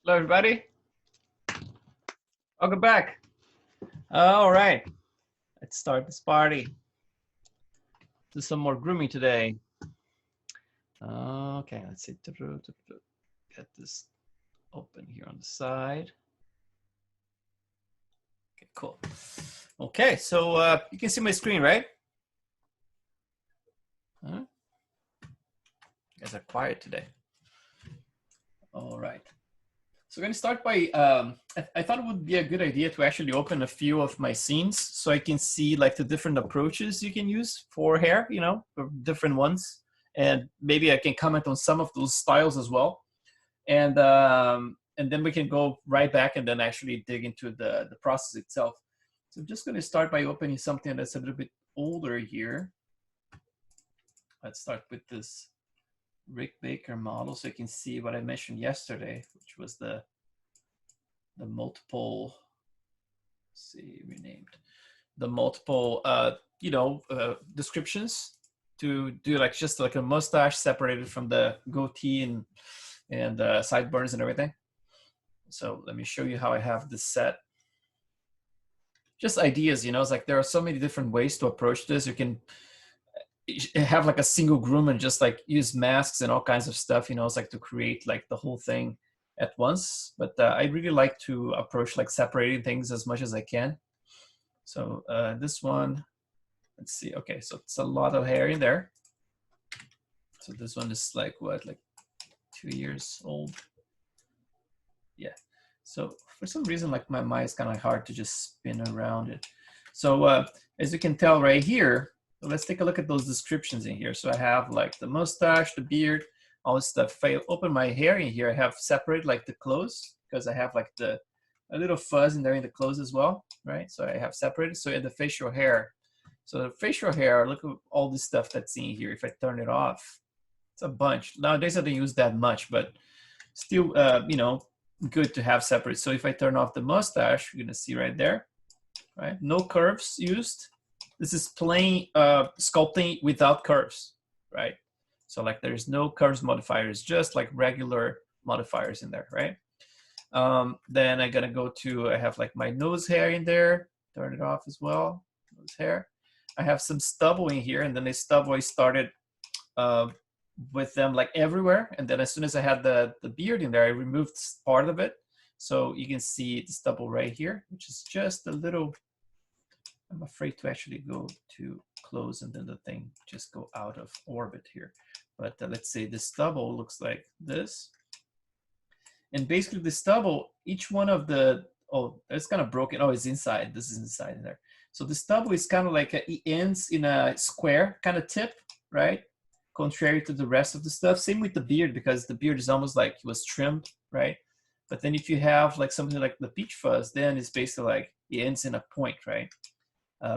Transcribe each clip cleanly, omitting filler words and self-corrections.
Hello, everybody. Welcome back. All right, let's start this party. Do some more grooming today. Okay, let's see. Get this open here on the side. Okay, cool. Okay, so you can see my screen, right? You guys are quiet today. All right. So we're going to start by, I thought it would be a good idea to actually open a few of my scenes so I can see like the different approaches you can use for hair, you know, different ones. And maybe I can comment on some of those styles as well. And then we can go right back and then actually dig into the process itself. So I'm just going to start by opening something that's a little bit older here. Let's start with this Rick Baker model so you can see what I mentioned yesterday, which was the multiple, let's see, renamed, the multiple, descriptions to do like just like a mustache separated from the goatee and sideburns and everything. So let me show you how I have this set. Just ideas, you know, it's like there are so many different ways to approach this. You can have like a single groom and just like use masks and all kinds of stuff, you know, it's like to create like the whole thing at once. But I really like to approach like separating things as much as I can. So this one, let's see. Okay, so it's a lot of hair in there. So this one is like what, like 2 years old? Yeah. So for some reason, like my mind is kind of hard to just spin around it. So as you can tell right here, so let's take a look at those descriptions in here. So I have like the mustache, the beard, all this stuff. If I open my hair in here, I have separate like the clothes because I have like a little fuzz in there in the clothes as well, right? So I have separated. So in the facial hair, so the facial hair, look at all this stuff that's in here. If I turn it off, it's a bunch. Nowadays I don't use that much, but still, you know, good to have separate. So if I turn off the mustache, you're gonna see right there, right? No curves used. This is plain sculpting without curves, right? So like there's no curves modifiers, just like regular modifiers in there, right? Then I'm gonna go to, I have like my nose hair in there, turn it off as well, nose hair. I have some stubble in here, and then the stubble I started with them like everywhere. And then as soon as I had the beard in there, I removed part of it. So you can see the stubble right here, which is just a little, I'm afraid to actually go to close and then the thing just go out of orbit here. But let's say the stubble looks like this. And basically the stubble, each one of the, oh, it's kind of broken. Oh, it's inside. This is inside there. So the stubble is kind of like it ends in a square kind of tip, right? Contrary to the rest of the stuff. Same with the beard, because the beard is almost like it was trimmed, right? But then if you have like something like the peach fuzz, then it's basically like it ends in a point, right?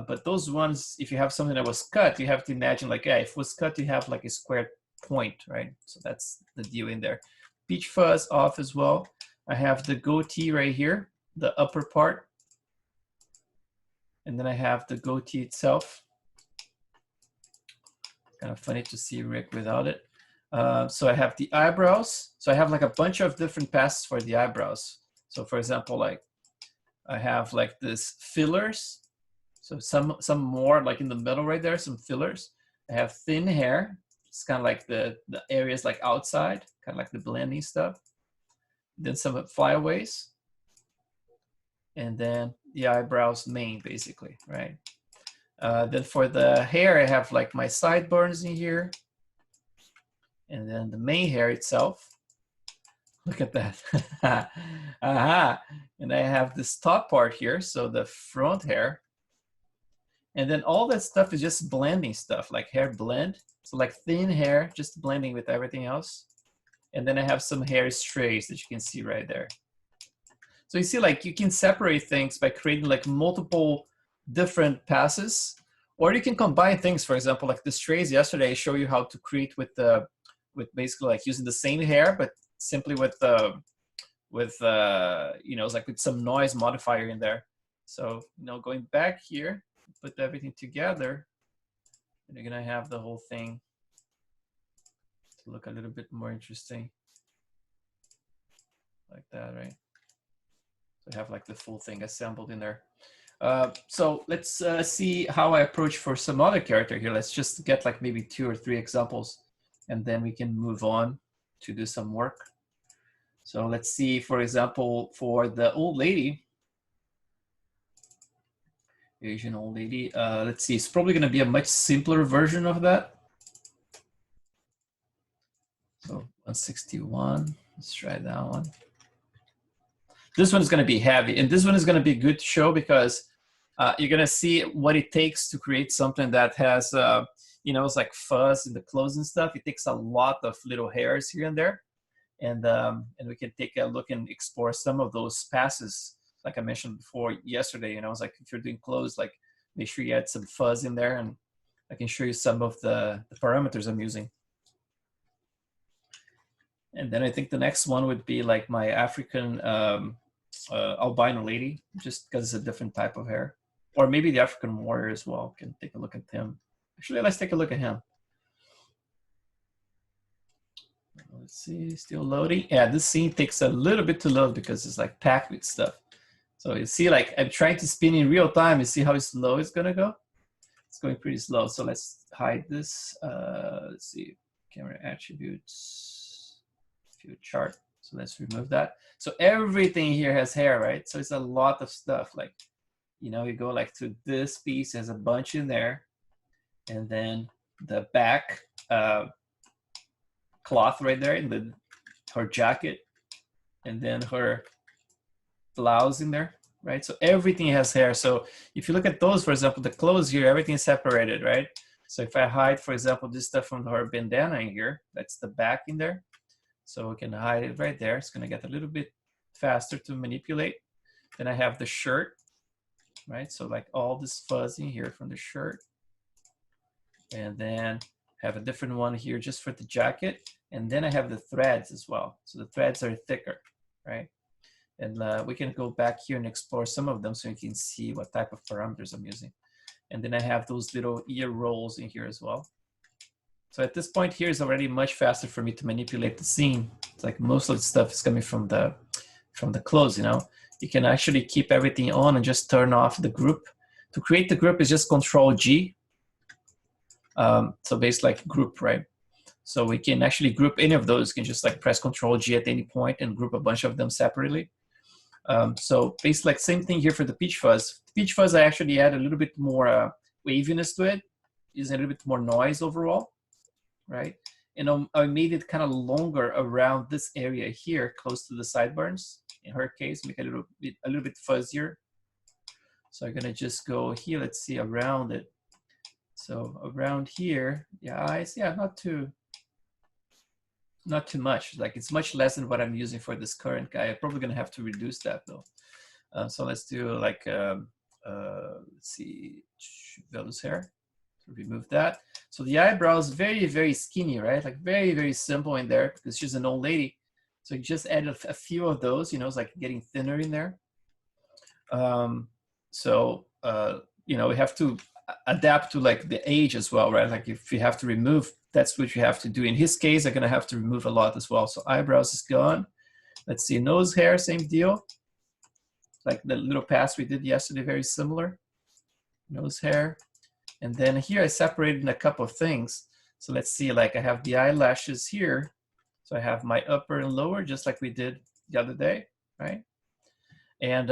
But those ones, if you have something that was cut, you have to imagine like, yeah, if it was cut, you have like a square point, right? So that's the deal in there. Peach fuzz off as well. I have the goatee right here, the upper part. And then I have the goatee itself. Kind of funny to see Rick without it. So I have the eyebrows. So I have like a bunch of different passes for the eyebrows. So for example, like I have like this fillers. So some more like in the middle right there, some fillers. I have thin hair. It's kind of like the areas like outside, kind of like the blending stuff. Then some flyaways. And then the eyebrows main basically, right? Then for the hair, I have like my sideburns in here. And then the main hair itself. Look at that. Aha. And I have this top part here, so the front hair. And then all that stuff is just blending stuff, like hair blend. So like thin hair, just blending with everything else. And then I have some hair strays that you can see right there. So you see like you can separate things by creating like multiple different passes, or you can combine things. For example, like the strays yesterday, I show you how to create with basically like using the same hair, but simply with you know, it's like with some noise modifier in there. So, you know, going back here, put everything together, and you're gonna have the whole thing to look a little bit more interesting. like that, right? So I have like the full thing assembled in there. So let's see how I approach for some other character here. Let's just get like maybe 2 or 3 examples, and then we can move on to do some work. So let's see, for example, for the old lady, Asian old lady, let's see, it's probably going to be a much simpler version of that. So 161, let's try that one. This one is going to be heavy, and this one is going to be good to show because you're going to see what it takes to create something that has, you know, it's like fuzz in the clothes and stuff. It takes a lot of little hairs here and there. And we can take a look and explore some of those passes, like I mentioned before yesterday. You know, it's like if you're doing clothes, like make sure you add some fuzz in there, and I can show you some of the parameters I'm using. And then I think the next one would be like my African albino lady, just because it's a different type of hair. Or maybe the African warrior as well. Can take a look at him. Actually, let's take a look at him. Let's see, still loading. Yeah, this scene takes a little bit to load because it's like packed with stuff. So you see, like I'm trying to spin in real time. You see how slow it's gonna go? It's going pretty slow. So let's hide this. Let's see, camera attributes, view chart. So let's remove that. So everything here has hair, right? So it's a lot of stuff. Like, you know, you go like to this piece, has a bunch in there, and then the back cloth right there, and her jacket, and then her blouse in there, right? So everything has hair. So if you look at those, for example, the clothes here, everything is separated, right? So if I hide, for example, this stuff from her bandana in here, that's the back in there. So we can hide it right there. It's gonna get a little bit faster to manipulate. Then I have the shirt, right? So like all this fuzz in here from the shirt. And then have a different one here just for the jacket. And then I have the threads as well. So the threads are thicker, right? And we can go back here and explore some of them so you can see what type of parameters I'm using. And then I have those little ear rolls in here as well. So at this point here is already much faster for me to manipulate the scene. It's like most of the stuff is coming from the clothes, you know. You can actually keep everything on and just turn off the group. To create the group is just Control G. So basically like group, right? So we can actually group any of those. You can just like press Control G at any point and group a bunch of them separately. So basically like same thing here for the peach fuzz. Peach fuzz, I actually add a little bit more waviness to it, using a little bit more noise overall, right? And I made it kind of longer around this area here, close to the sideburns. In her case, make it a little bit fuzzier. So I'm gonna just go here. Let's see around it. So around here, yeah, eyes, yeah, not too much. Like it's much less than what I'm using for this current guy. I'm probably gonna have to reduce that though. So let's do like, let's see, Velo's hair. So remove that. So the eyebrows, very, very skinny, right? Like very, very simple in there because she's an old lady. So you just add a few of those, you know, it's like getting thinner in there. You know, we have to adapt to like the age as well, right? Like if you have to remove, that's what you have to do. In his case, I'm gonna have to remove a lot as well. So eyebrows is gone. Let's see, nose hair, same deal. Like the little pass we did yesterday, very similar. Nose hair. And then here I separated in a couple of things. So let's see, like I have the eyelashes here. So I have my upper and lower, just like we did the other day, right? And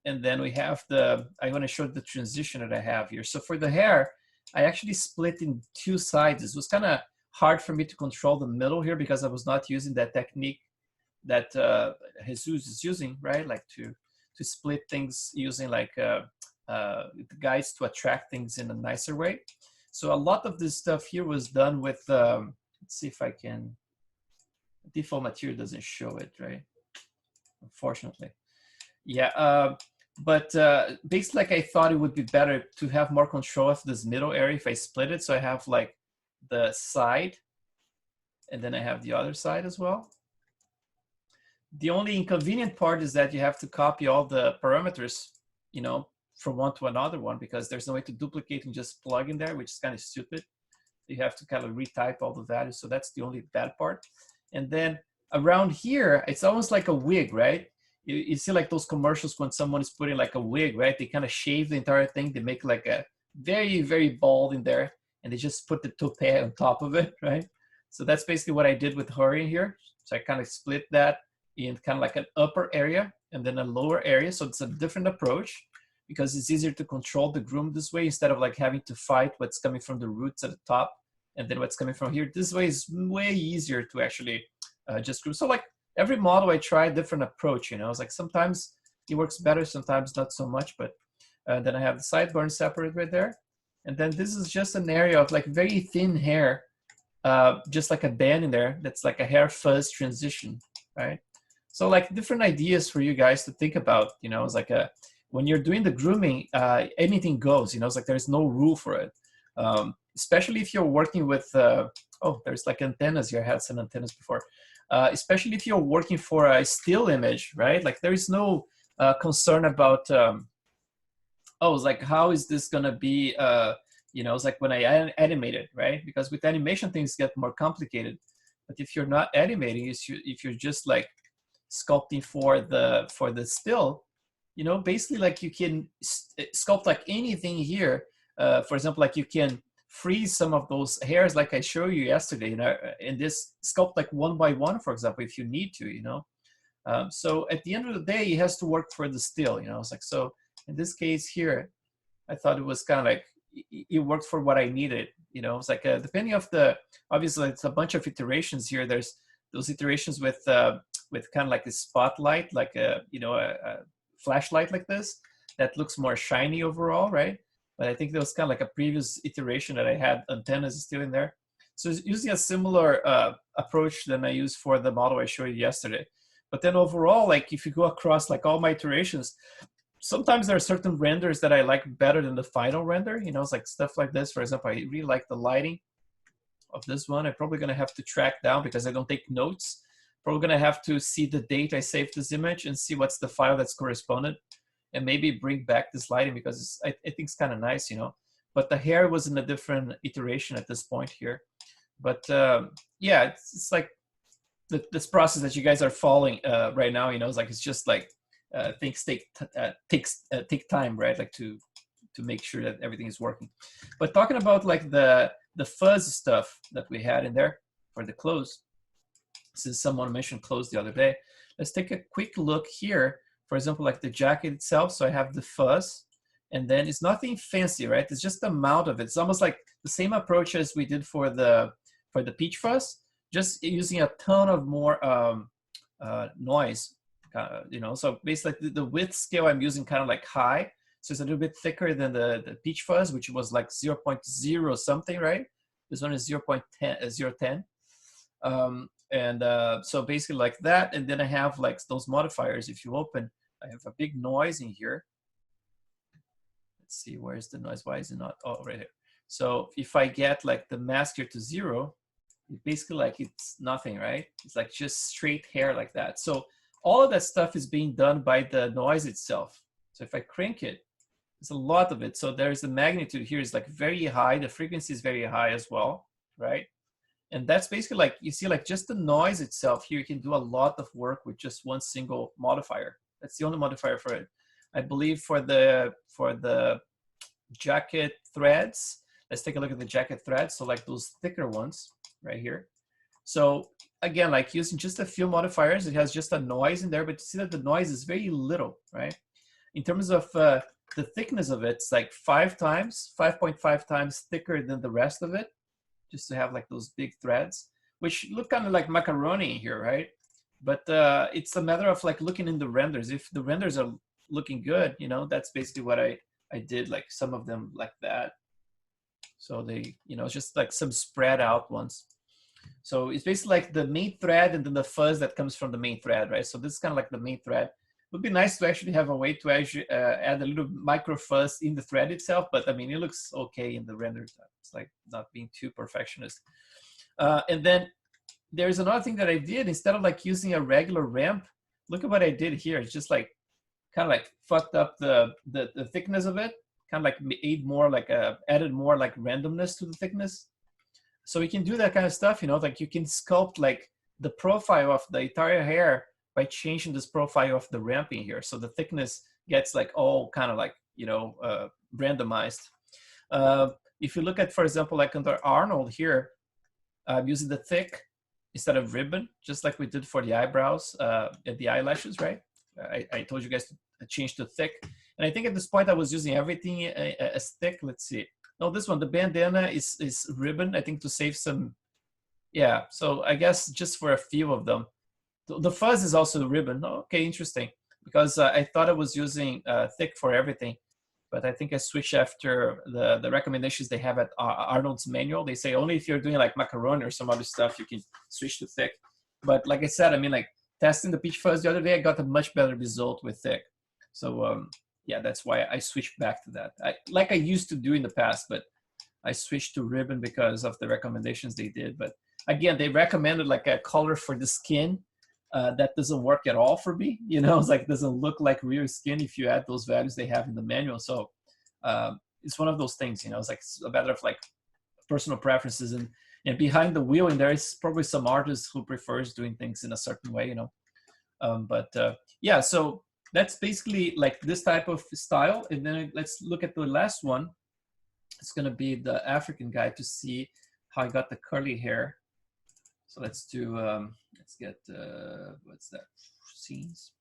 then we have I want to show the transition that I have here. So for the hair, I actually split in 2 sides. It was kind of hard for me to control the middle here because I was not using that technique that Jesus is using, right? Like to split things using like guides to attract things in a nicer way. So a lot of this stuff here was done with, let's see if I can, default material doesn't show it, right? Unfortunately. Yeah, but basically like I thought it would be better to have more control of this middle area if I split it. So I have like the side and then I have the other side as well. The only inconvenient part is that you have to copy all the parameters, you know, from one to another one because there's no way to duplicate and just plug in there, which is kind of stupid. You have to kind of retype all the values. So that's the only bad part. And then around here, it's almost like a wig, right? You see like those commercials when someone is putting like a wig, right? They kind of shave the entire thing. They make like a very, very bald in there, and they just put the toupee on top of it, right? So that's basically what I did with her in here. So I kind of split that in kind of like an upper area and then a lower area. So it's a different approach because it's easier to control the groom this way instead of like having to fight what's coming from the roots at the top and then what's coming from here. This way is way easier to actually just groom. So like every model I try a different approach, you know, it's like sometimes it works better, sometimes not so much, but then I have the sideburn separate right there. And then this is just an area of like very thin hair, just like a band in there. That's like a hair fuzz transition, right? So like different ideas for you guys to think about, you know, it's like when you're doing the grooming, anything goes, you know, it's like there's no rule for it. Especially if you're working with, oh, there's like antennas here. I had some antennas before. Especially if you're working for a still image, right? Like there is no concern about, oh, it's like, how is this gonna be, you know, it's like when I animate it, right? Because with animation, things get more complicated. But if you're not animating, if you're just like sculpting for the still, you know, basically like you can sculpt like anything here. For example, like you can freeze some of those hairs like I showed you yesterday, you know, and this sculpt like one by one, for example, if you need to, you know. So at the end of the day, it has to work for the still, you know. It's like, so in this case here, I thought it was kind of like, it worked for what I needed, you know. It's like depending of the, obviously it's a bunch of iterations here. There's those iterations with kind of like a spotlight, like a, you know, a flashlight like this that looks more shiny overall, right? But I think there was kind of like a previous iteration that I had antennas still in there. So it's using a similar approach than I used for the model I showed you yesterday. But then overall, like if you go across like all my iterations, sometimes there are certain renders that I like better than the final render. You know, it's like stuff like this. For example, I really like the lighting of this one. I'm probably going to have to track down because I don't take notes. Probably going to have to see the date I saved this image and see what's the file that's corresponded, and maybe bring back this lighting because I think it's kind of nice, you know. But the hair was in a different iteration at this point here. But yeah, it's like this process that you guys are following right now, you know, it's like, it's just like things take time, right? Like to make sure that everything is working. But talking about like the fuzz stuff that we had in there for the clothes, since someone mentioned clothes the other day, let's take a quick look here. For example, like the jacket itself. So I have the fuzz, and then it's nothing fancy, right? It's just the amount of it. It's almost like the same approach as we did for the peach fuzz, just using a ton of more noise, you know. So basically the width scale I'm using kind of like high. So it's a little bit thicker than the peach fuzz, which was like 0.0 something, right? This one is 0.10. So basically like that. And then I have like those modifiers. If you open, I have a big noise in here. Let's see, where's the noise? Why is it not? Oh, right here. So if I get like the mask here to 0, it's basically like it's nothing, right? It's like just straight hair like that. So all of that stuff is being done by the noise itself. So if I crank it, there's a lot of it. So there's the magnitude here is like very high. The frequency is very high as well, right? And that's basically like, you see like just the noise itself here, you can do a lot of work with just one single modifier. That's the only modifier for it. I believe for the jacket threads, let's take a look at the jacket threads. So like those thicker ones right here. So again, like using just a few modifiers, it has just a noise in there, but you see that the noise is very little, right? In terms of the thickness of it, it's like 5.5 times thicker than the rest of it, just to have like those big threads, which look kind of like macaroni here, right? But it's a matter of like looking in the renders. If the renders are looking good, you know, that's basically what I did, like some of them like that. So they, you know, it's just like some spread out ones. So it's basically like the main thread and then the fuzz that comes from the main thread, right? So this is kind of like the main thread. It would be nice to actually have a way to actually add a little micro fuzz in the thread itself, but I mean, it looks okay in the render. It's like not being too perfectionist. And then there's another thing that I did. Instead of like using a regular ramp, look at what I did here. It's just like kind of like fucked up the thickness of it, kind of like added more like randomness to the thickness. So you can do that kind of stuff, you know, like you can sculpt like the profile of the entire hair by changing this profile of the ramping here. So the thickness gets like all kind of like, randomized. If you look at, for example, like under Arnold here, I'm using the thick instead of ribbon, just like we did for the eyebrows and the eyelashes, right? I told you guys to change to thick. And I think at this point I was using everything as thick. Let's see. No, this one, the bandana is ribbon, I think, to save some. Yeah, so I guess just for a few of them. The fuzz is also ribbon. Okay, interesting. Because I thought I was using thick for everything. But I think I switched after the recommendations they have at Arnold's manual. They say only if you're doing like macaroni or some other stuff, you can switch to thick. But like I said, I mean, like testing the peach fuzz the other day, I got a much better result with thick. So yeah, that's why I switched back to that. Like I used to do in the past, but I switched to ribbon because of the recommendations they did. But again, they recommended like a color for the skin that doesn't work at all for me. It's like, it doesn't look like real skin if you add those values they have in the manual. So it's one of those things, it's like a matter of like personal preferences, and behind the wheel, and there is probably some artists who prefers doing things in a certain way, but yeah, so that's basically like this type of style. And then let's look at the last one. It's going to be the African guy to see how I got the curly hair. So let's do, let's get, what's that, scenes.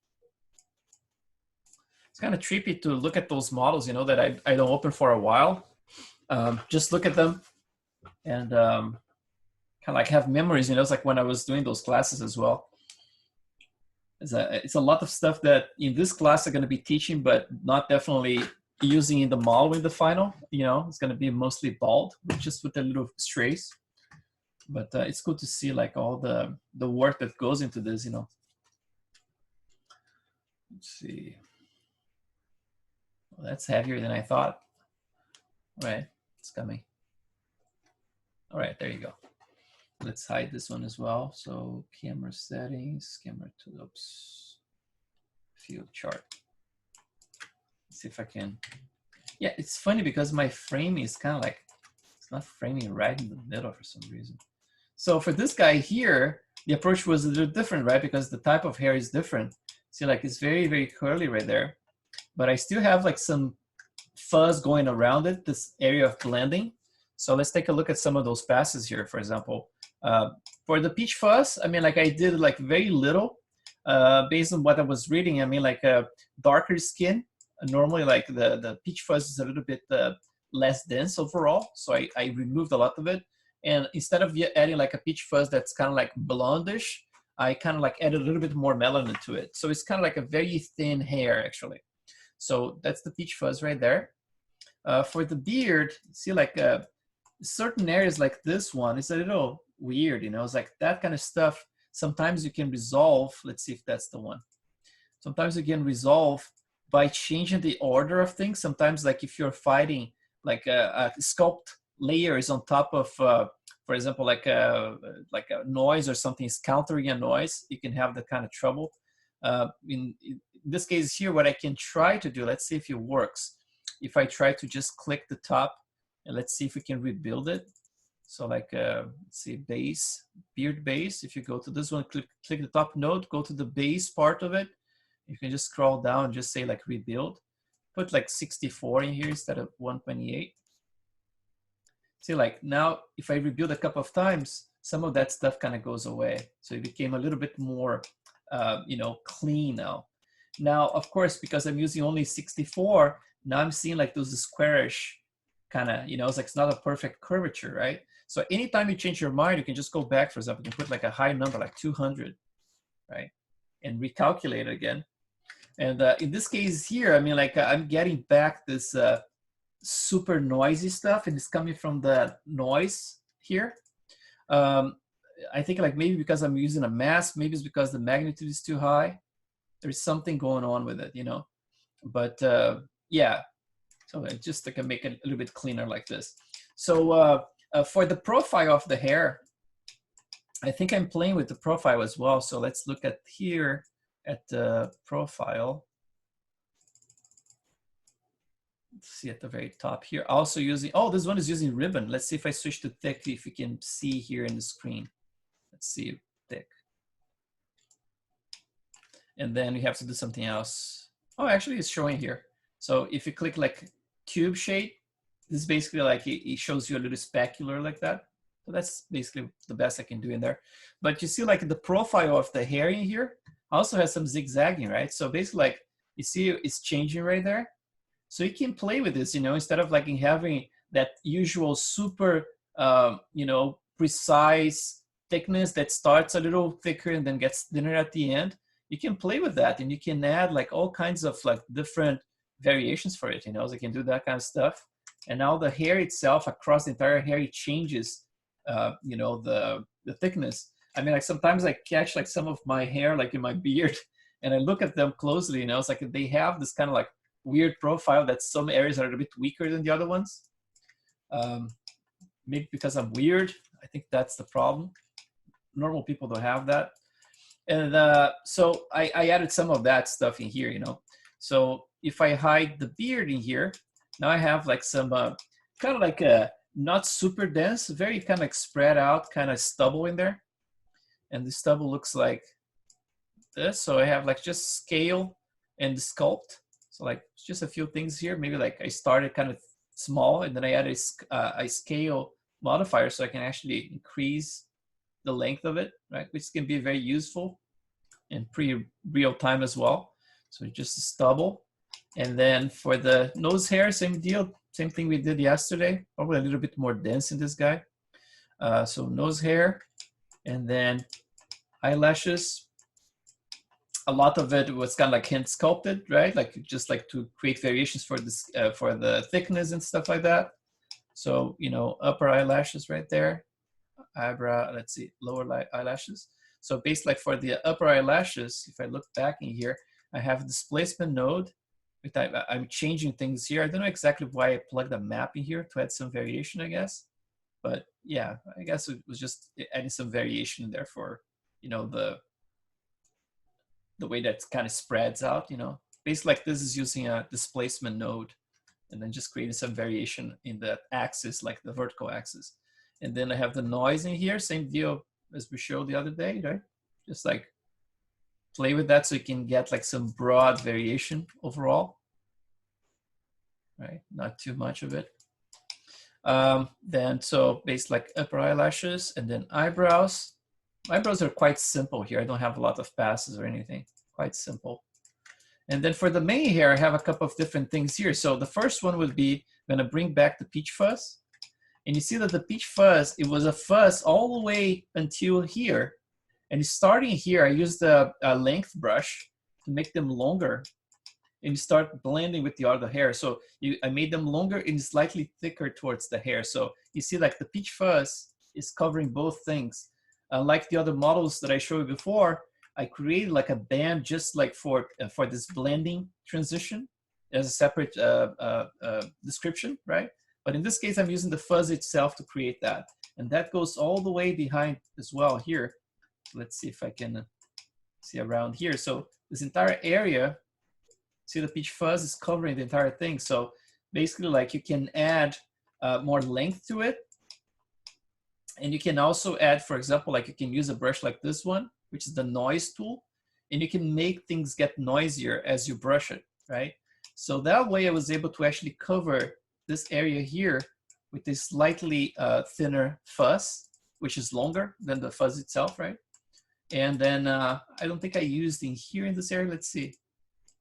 It's kind of trippy to look at those models, that I don't open for a while. Just look at them and kind of like have memories, it's like when I was doing those classes as well. It's a lot of stuff that in this class I'm going to be teaching, but not definitely using in the model in the final. It's going to be mostly bald, just with a little strays. But it's good to see like all the work that goes into this. Let's see. Well, that's heavier than I thought. All right, it's coming. All right, there you go. Let's hide this one as well. So camera settings, camera to, oops, field chart. Let's see if I can. Yeah, it's funny because my frame is kind of like, it's not framing right in the middle for some reason. So for this guy here, the approach was a little different, right? Because the type of hair is different. See, like it's very, very curly right there. But I still have like some fuzz going around it, this area of blending. So let's take a look at some of those passes here, for example. For the peach fuzz, I mean, like I did like very little based on what I was reading. I mean, like a darker skin. Normally, like the peach fuzz is a little bit less dense overall. So I removed a lot of it. And instead of adding like a peach fuzz that's kind of like blondish, I kind of like added a little bit more melanin to it. So it's kind of like a very thin hair, actually. So that's the peach fuzz right there. For the beard, see like certain areas like this one, it's a little weird, It's like that kind of stuff. Sometimes you can resolve. Let's see if that's the one. Sometimes you can resolve by changing the order of things. Sometimes like if you're fighting like a sculpt layer is on top of, for example, like a noise or something is countering a noise, you can have that kind of trouble. In this case here, what I can try to do, let's see if it works. If I try to just click the top and let's see if we can rebuild it. So like, let's see, base, beard base. If you go to this one, click the top node, go to the base part of it. You can just scroll down and just say like rebuild. Put like 64 in here instead of 128. See, like now, if I rebuild a couple of times, some of that stuff kind of goes away. So it became a little bit more, clean now. Now, of course, because I'm using only 64, now I'm seeing like those squarish kind of, it's like it's not a perfect curvature, right? So anytime you change your mind, you can just go back, for example, you can put like a high number, like 200, right? And recalculate it again. And in this case here, I mean, like I'm getting back this super noisy stuff, and it's coming from the noise here. I think like maybe because I'm using a mask, maybe it's because the magnitude is too high. There's something going on with it, But yeah, so I just can make it a little bit cleaner like this. So for the profile of the hair, I think I'm playing with the profile as well. So let's look at here at the profile. Let's see at the very top here. Also using, oh, this one is using ribbon. Let's see if I switch to thick, if you can see here in the screen. Let's see, thick. And then you have to do something else. Oh, actually it's showing here. So if you click like cube shade, this is basically like it shows you a little specular like that. So that's basically the best I can do in there. But you see like the profile of the hair in here also has some zigzagging, right? So basically like you see it's changing right there. So you can play with this, you know, instead of like having that usual super, you know, precise thickness that starts a little thicker and then gets thinner at the end. You can play with that and you can add like all kinds of like different variations for it, you know, so you can do that kind of stuff. And now the hair itself across the entire hair, it changes, you know, the thickness. I mean, like sometimes I catch like some of my hair like in my beard and I look at them closely, you know, it's like they have this kind of like weird profile that some areas are a bit weaker than the other ones. Maybe because I'm weird. I think that's the problem. Normal people don't have that. And so I added some of that stuff in here, you know. So if I hide the beard in here, now I have like some kind of like a not super dense, very kind of like spread out kind of stubble in there. And the stubble looks like this. So I have like just scale and sculpt. So like just a few things here. Maybe like I started kind of small and then I added a scale modifier so I can actually increase the length of it, right? Which can be very useful and pretty real time as well. So just a stubble. And then for the nose hair, same deal, same thing we did yesterday, probably a little bit more dense in this guy. So nose hair and then eyelashes. A lot of it was kind of like hand sculpted, right? Like just like to create variations for this, for the thickness and stuff like that. So, you know, upper eyelashes right there, eyebrow, let's see, lower eyelashes. So basically like for the upper eyelashes, if I look back in here, I have a displacement node. I'm changing things here. I don't know exactly why I plugged a map in here to add some variation, I guess. But yeah, I guess it was just adding some variation in there for, you know, the way that kind of spreads out, you know. Basically like this is using a displacement node and then just creating some variation in that axis, like the vertical axis. And then I have the noise in here, same deal as we showed the other day, right? Just like play with that so you can get like some broad variation overall, right? Not too much of it. Then so basically like upper eyelashes and then eyebrows. Eyebrows are quite simple here. I don't have a lot of passes or anything, quite simple. And then for the main hair, I have a couple of different things here. So the first one would be, I'm gonna bring back the peach fuzz. And you see that the peach fuzz, it was a fuzz all the way until here. And starting here, I used a length brush to make them longer. And you start blending with the other hair. So I made them longer and slightly thicker towards the hair. So you see like the peach fuzz is covering both things. Like the other models that I showed you before, I created like a band just like for this blending transition as a separate description, right? But in this case, I'm using the fuzz itself to create that. And that goes all the way behind as well here. Let's see if I can see around here. So this entire area, see the peach fuzz is covering the entire thing. So basically like you can add more length to it. And you can also add, for example, like you can use a brush like this one, which is the noise tool. And you can make things get noisier as you brush it, right? So that way I was able to actually cover this area here with this slightly thinner fuzz, which is longer than the fuzz itself, right? And then I don't think I used in here in this area. Let's see,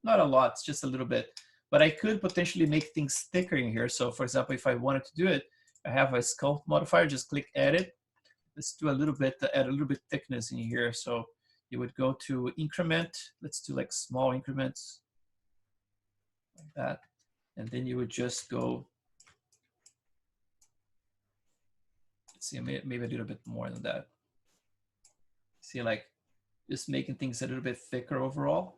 not a lot, it's just a little bit. But I could potentially make things thicker in here. So for example, if I wanted to do it, I have a sculpt modifier, just click edit. Let's do a little bit, add a little bit thickness in here. So you would go to increment. Let's do like small increments like that. And then you would just go, let's see, maybe a little bit more than that. See, like just making things a little bit thicker overall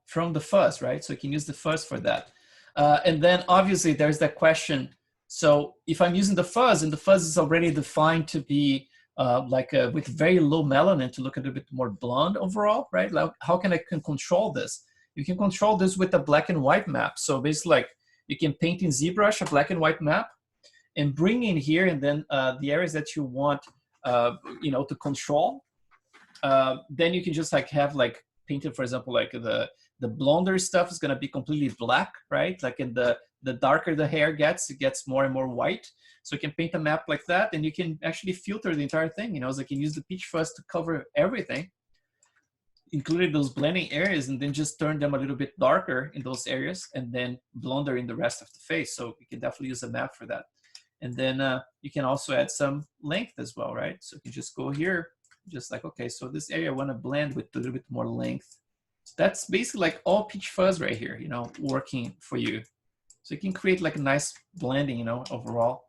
from the fuzz, right? So you can use the fuzz for that. And then obviously there's that question. So if I'm using the fuzz and the fuzz is already defined to be with very low melanin to look a little bit more blonde overall, right? Like how can I control this? You can control this with a black and white map. So basically like you can paint in ZBrush a black and white map and bring in here and then the areas that you want to control. then you can just like have like painted, for example, like the blonder stuff is gonna be completely black, right? Like in the darker the hair gets, it gets more and more white. So you can paint a map like that, and you can actually filter the entire thing. You know, so you can use the peach fuzz to cover everything, including those blending areas, and then just turn them a little bit darker in those areas, and then blonder in the rest of the face. So you can definitely use a map for that. And then you can also add some length as well, right? So you can just go here, just like, okay, so this area I want to blend with a little bit more length. So that's basically like all peach fuzz right here, you know, working for you. So you can create like a nice blending, you know, overall.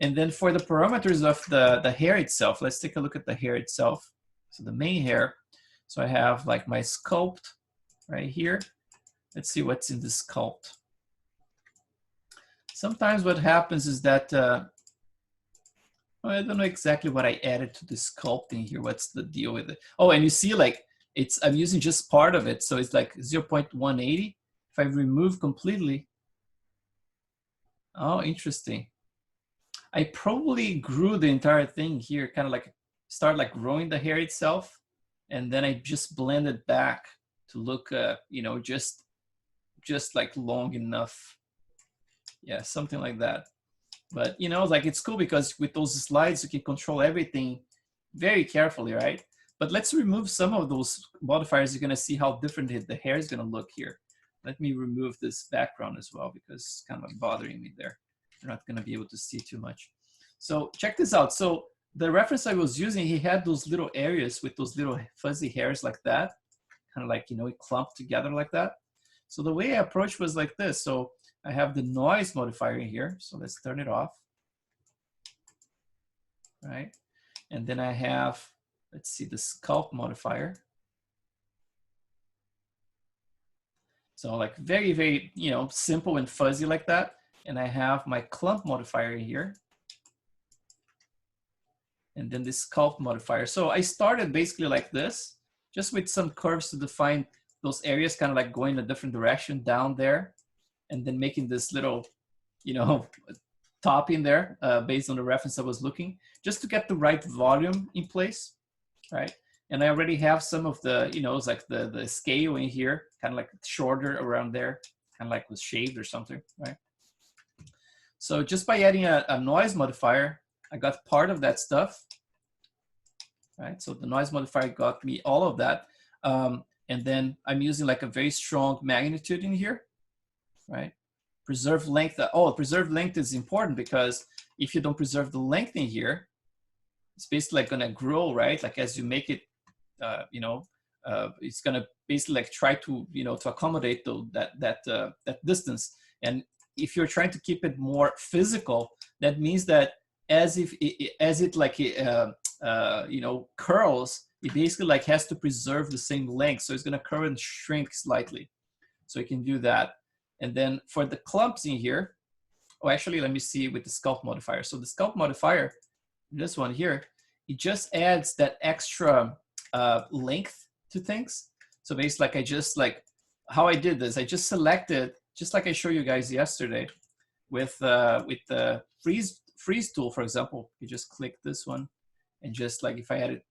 And then for the parameters of the hair itself, let's take a look at the hair itself. So the main hair. So I have like my sculpt right here. Let's see what's in the sculpt. Sometimes what happens is that, I don't know exactly what I added to the sculpting here. What's the deal with it? Oh, and you see like, I'm using just part of it. So it's like 0.180. If I remove completely, oh, interesting. I probably grew the entire thing here, kind of like start like growing the hair itself. And then I just blended back to look, you know, just like long enough. Yeah, something like that. But, you know, like it's cool because with those slides, you can control everything very carefully, right? But let's remove some of those modifiers. You're going to see how different the hair is going to look here. Let me remove this background as well because it's kind of bothering me there. You're not going to be able to see too much. So check this out. So the reference I was using, he had those little areas with those little fuzzy hairs like that, kind of like, you know, it clumped together like that. So the way I approached was like this. So I have the noise modifier in here. So let's turn it off, right? And then I have, let's see, the sculpt modifier. So like very, very, you know, simple and fuzzy like that. And I have my clump modifier here. And then this sculpt modifier. So I started basically like this, just with some curves to define those areas, kind of like going a different direction down there, and then making this little, you know, top in there based on the reference I was looking, just to get the right volume in place, right? And I already have some of the, you know, it's like the scale in here, kind of like shorter around there, kind of like was shaved or something, right? So just by adding a noise modifier, I got part of that stuff, right? So the noise modifier got me all of that. And then I'm using like a very strong magnitude in here, right? Preserve length. Oh, preserve length is important because if you don't preserve the length in here, it's basically like gonna grow, right? Like as you make it, you know, it's gonna basically like try to, you know, to accommodate that distance. And if you're trying to keep it more physical, that means that as it like you know, curls, it basically like has to preserve the same length. So it's gonna curl and shrink slightly. So you can do that. And then for the clumps in here, oh, actually, let me see with the sculpt modifier. So the sculpt modifier, this one here, it just adds that extra length to things. So basically, like I just like, how I did this, I just selected, just like I showed you guys yesterday with the freeze tool, for example, you just click this one and just like, if I had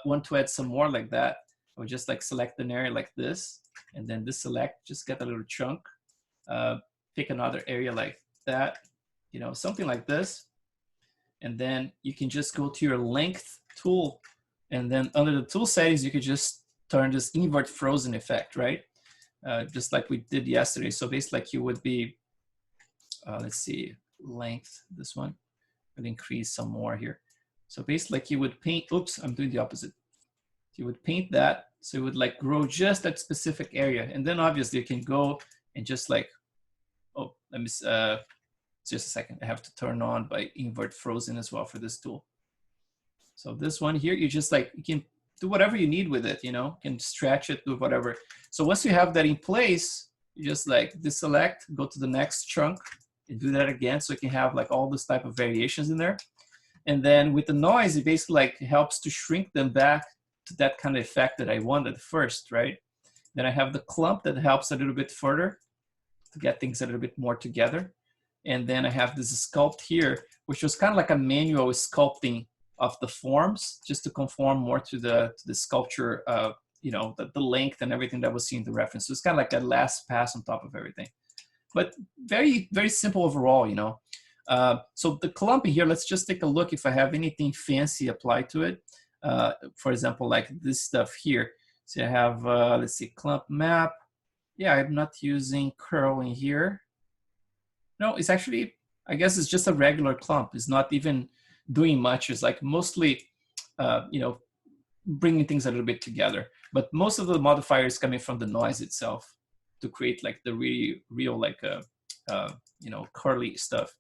want to add some more like that, I would just like select an area like this, and then this select, just get a little chunk, pick another area like that, you know, something like this. And then you can just go to your length tool, and then under the tool settings, you could just turn this invert frozen effect, right? Just like we did yesterday. So basically like you would be, let's see, length, this one, will increase some more here. So basically like you would paint, oops, I'm doing the opposite. You would paint that, so it would like grow just that specific area. And then obviously you can go and just like, oh, let me, just a second. I have to turn on by invert frozen as well for this tool. So this one here, you just like, you can do whatever you need with it, you know, you can stretch it, do whatever. So once you have that in place, you just like deselect, go to the next chunk and do that again. So you can have like all this type of variations in there. And then with the noise, it basically like helps to shrink them back to that kind of effect that I wanted first, right? Then I have the clump that helps a little bit further to get things a little bit more together. And then I have this sculpt here, which was kind of like a manual sculpting of the forms just to conform more to the sculpture, you know, the length and everything that was seen in the reference. So it's kind of like a last pass on top of everything, but very, very simple overall, you know. So the clump here, let's just take a look if I have anything fancy applied to it. For example, like this stuff here. So I have, let's see, clump map. Yeah, I'm not using curl in here. No, it's actually, I guess it's just a regular clump. It's not even doing much. It's like mostly, you know, bringing things a little bit together. But most of the modifier is coming from the noise itself to create like the real like, you know, curly stuff.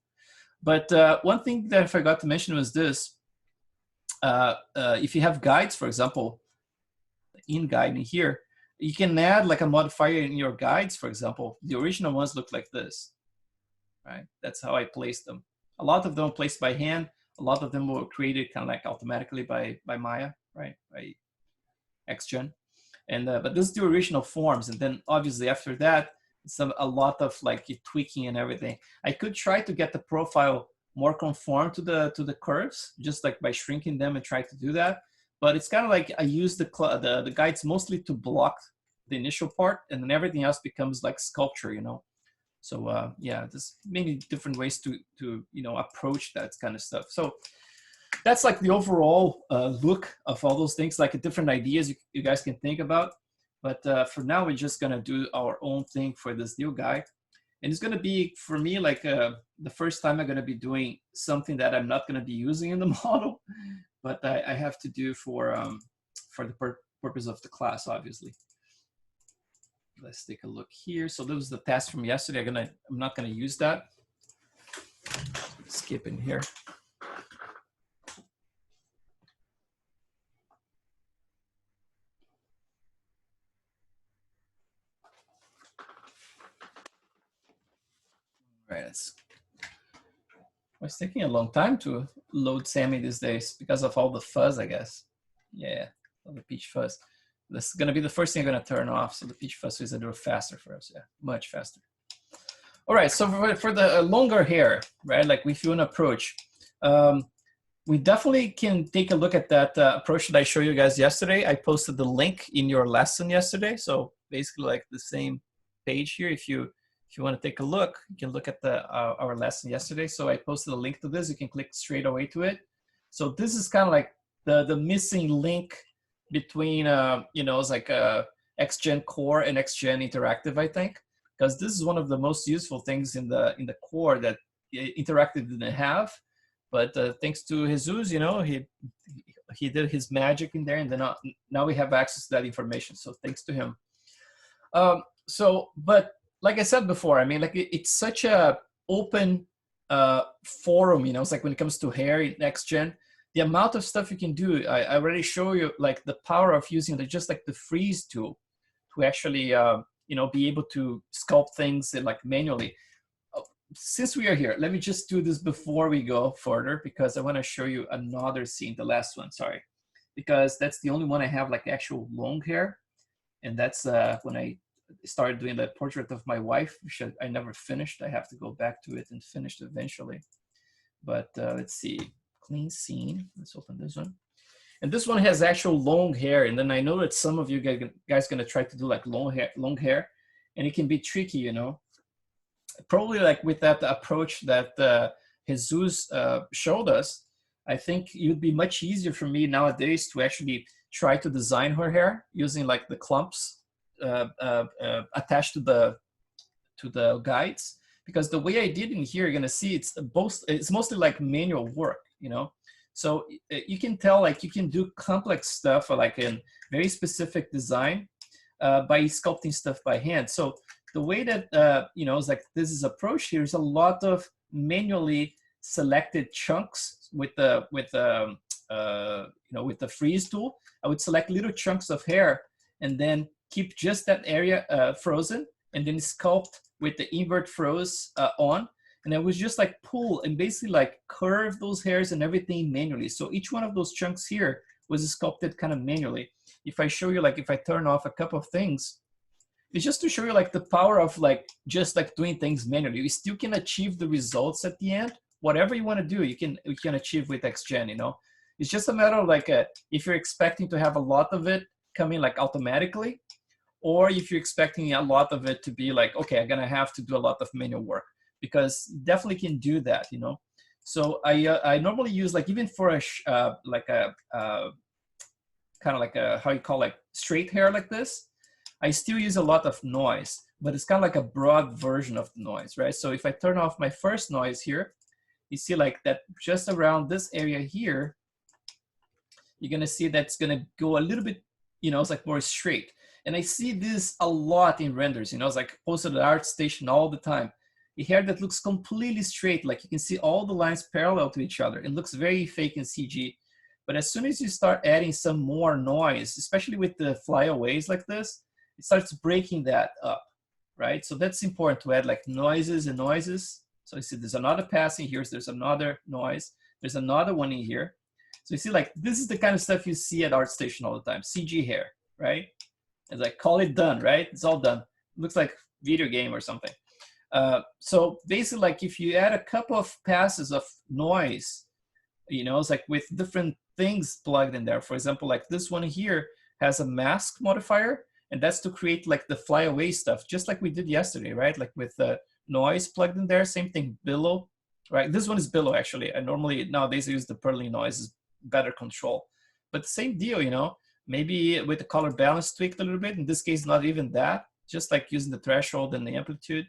But one thing that I forgot to mention was this. If you have guides, for example, in guide in here, you can add like a modifier in your guides, for example. The original ones look like this, right? That's how I placed them. A lot of them were placed by hand. A lot of them were created kind of like automatically by Maya, right? By XGen. And but this is the original forms. And then obviously after that, it's a lot of like tweaking and everything. I could try to get the profile more conform to the curves, just like by shrinking them and try to do that. But it's kind of like I use the guides mostly to block the initial part, and then everything else becomes like sculpture, you know. So yeah, there's many different ways to you know, approach that kind of stuff. So that's like the overall look of all those things, like different ideas you guys can think about. But for now, we're just gonna do our own thing for this new guide. And it's gonna be, for me, like the first time I'm gonna be doing something that I'm not gonna be using in the model, but I have to do for the purpose of the class, obviously. Let's take a look here. So that was the task from yesterday. I'm not gonna use that. Skip in here. Right. It's taking a long time to load Sammy these days because of all the fuzz, I guess. Yeah, all the peach fuzz. This is going to be the first thing I'm going to turn off. So the peach fuzz is a little faster for us. Yeah, much faster. All right, so for the longer hair, right, like if you want to approach, we definitely can take a look at that approach that I showed you guys yesterday. I posted the link in your lesson yesterday. So basically like the same page here. If you want to take a look, you can look at our lesson yesterday. So I posted a link to this. You can click straight away to it. So this is kind of like the missing link between, you know, it's like XGen Core and XGen Interactive, I think, because this is one of the most useful things in the core that Interactive didn't have. But thanks to Jesus, you know, he did his magic in there, and then now we have access to that information. So thanks to him. But like I said before, I mean, like it's such a open forum, you know. It's like when it comes to hair in XGen, the amount of stuff you can do. I already show you like the power of using just like the freeze tool to actually, you know, be able to sculpt things like manually. Since we are here, let me just do this before we go further, because I want to show you another scene, the last one, sorry, because that's the only one I have like actual long hair. And that's when I started doing the portrait of my wife, which I never finished. I have to go back to it and finish it eventually. But let's see, clean scene. Let's open this one. And this one has actual long hair. And then I know that some of you guys going to try to do like long hair, and it can be tricky, you know. Probably like with that approach that Jesus showed us, I think it would be much easier for me nowadays to actually try to design her hair using like the clumps attached to the guides, because the way I did in here, you're gonna see it's mostly like manual work, you know. So you can tell like you can do complex stuff or like a very specific design by sculpting stuff by hand. So the way that, you know, it's like this is approached here is a lot of manually selected chunks with the you know, with the freeze tool. I would select little chunks of hair and then keep just that area frozen, and then sculpt with the invert froze on. And I was just like pull and basically like curve those hairs and everything manually. So each one of those chunks here was sculpted kind of manually. If I show you, like if I turn off a couple of things, it's just to show you like the power of like just like doing things manually. You still can achieve the results at the end. Whatever you want to do, you can achieve with XGen, you know. It's just a matter of like if you're expecting to have a lot of it coming like automatically, or if you're expecting a lot of it to be like, okay, I'm gonna have to do a lot of manual work, because definitely can do that, you know. So I normally use like, even for a like a kind of like a, how you call, like straight hair like this, I still use a lot of noise, but it's kind of like a broad version of the noise, right? So if I turn off my first noise here, you see like that just around this area here, you're gonna see that's gonna go a little bit, you know, it's like more straight. And I see this a lot in renders, you know, it's like posted at Artstation all the time. A hair that looks completely straight, like you can see all the lines parallel to each other. It looks very fake in CG. But as soon as you start adding some more noise, especially with the flyaways like this, it starts breaking that up, right? So that's important to add like noises and noises. So you see there's another passing here, so there's another noise, there's another one in here. So you see like, this is the kind of stuff you see at Artstation all the time, CG hair, right? It's like, call it done, right? It's all done. It looks like video game or something. So basically, like if you add a couple of passes of noise, you know, it's like with different things plugged in there. For example, like this one here has a mask modifier, and that's to create like the flyaway stuff, just like we did yesterday, right? Like with the noise plugged in there, same thing, billow, right? This one is billow actually. I normally nowadays I use the purling noise, is better control, but same deal, you know, maybe with the color balance tweaked a little bit. In this case, not even that, just like using the threshold and the amplitude.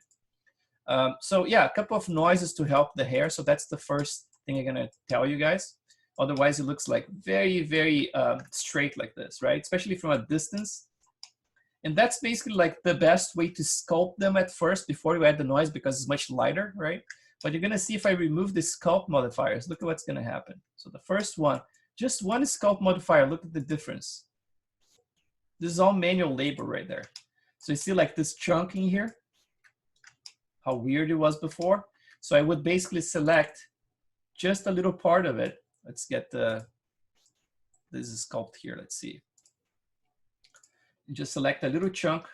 So yeah, a couple of noises to help the hair. So that's the first thing I'm gonna tell you guys. Otherwise, it looks like very, very straight like this, right? Especially from a distance. And that's basically like the best way to sculpt them at first before you add the noise, because it's much lighter, right? But you're gonna see if I remove the sculpt modifiers, look at what's gonna happen. So the first one, just one sculpt modifier, look at the difference. This is all manual labor right there. So you see like this chunking here, how weird it was before. So I would basically select just a little part of it. Let's get this is sculpt here, let's see. You just select a little chunk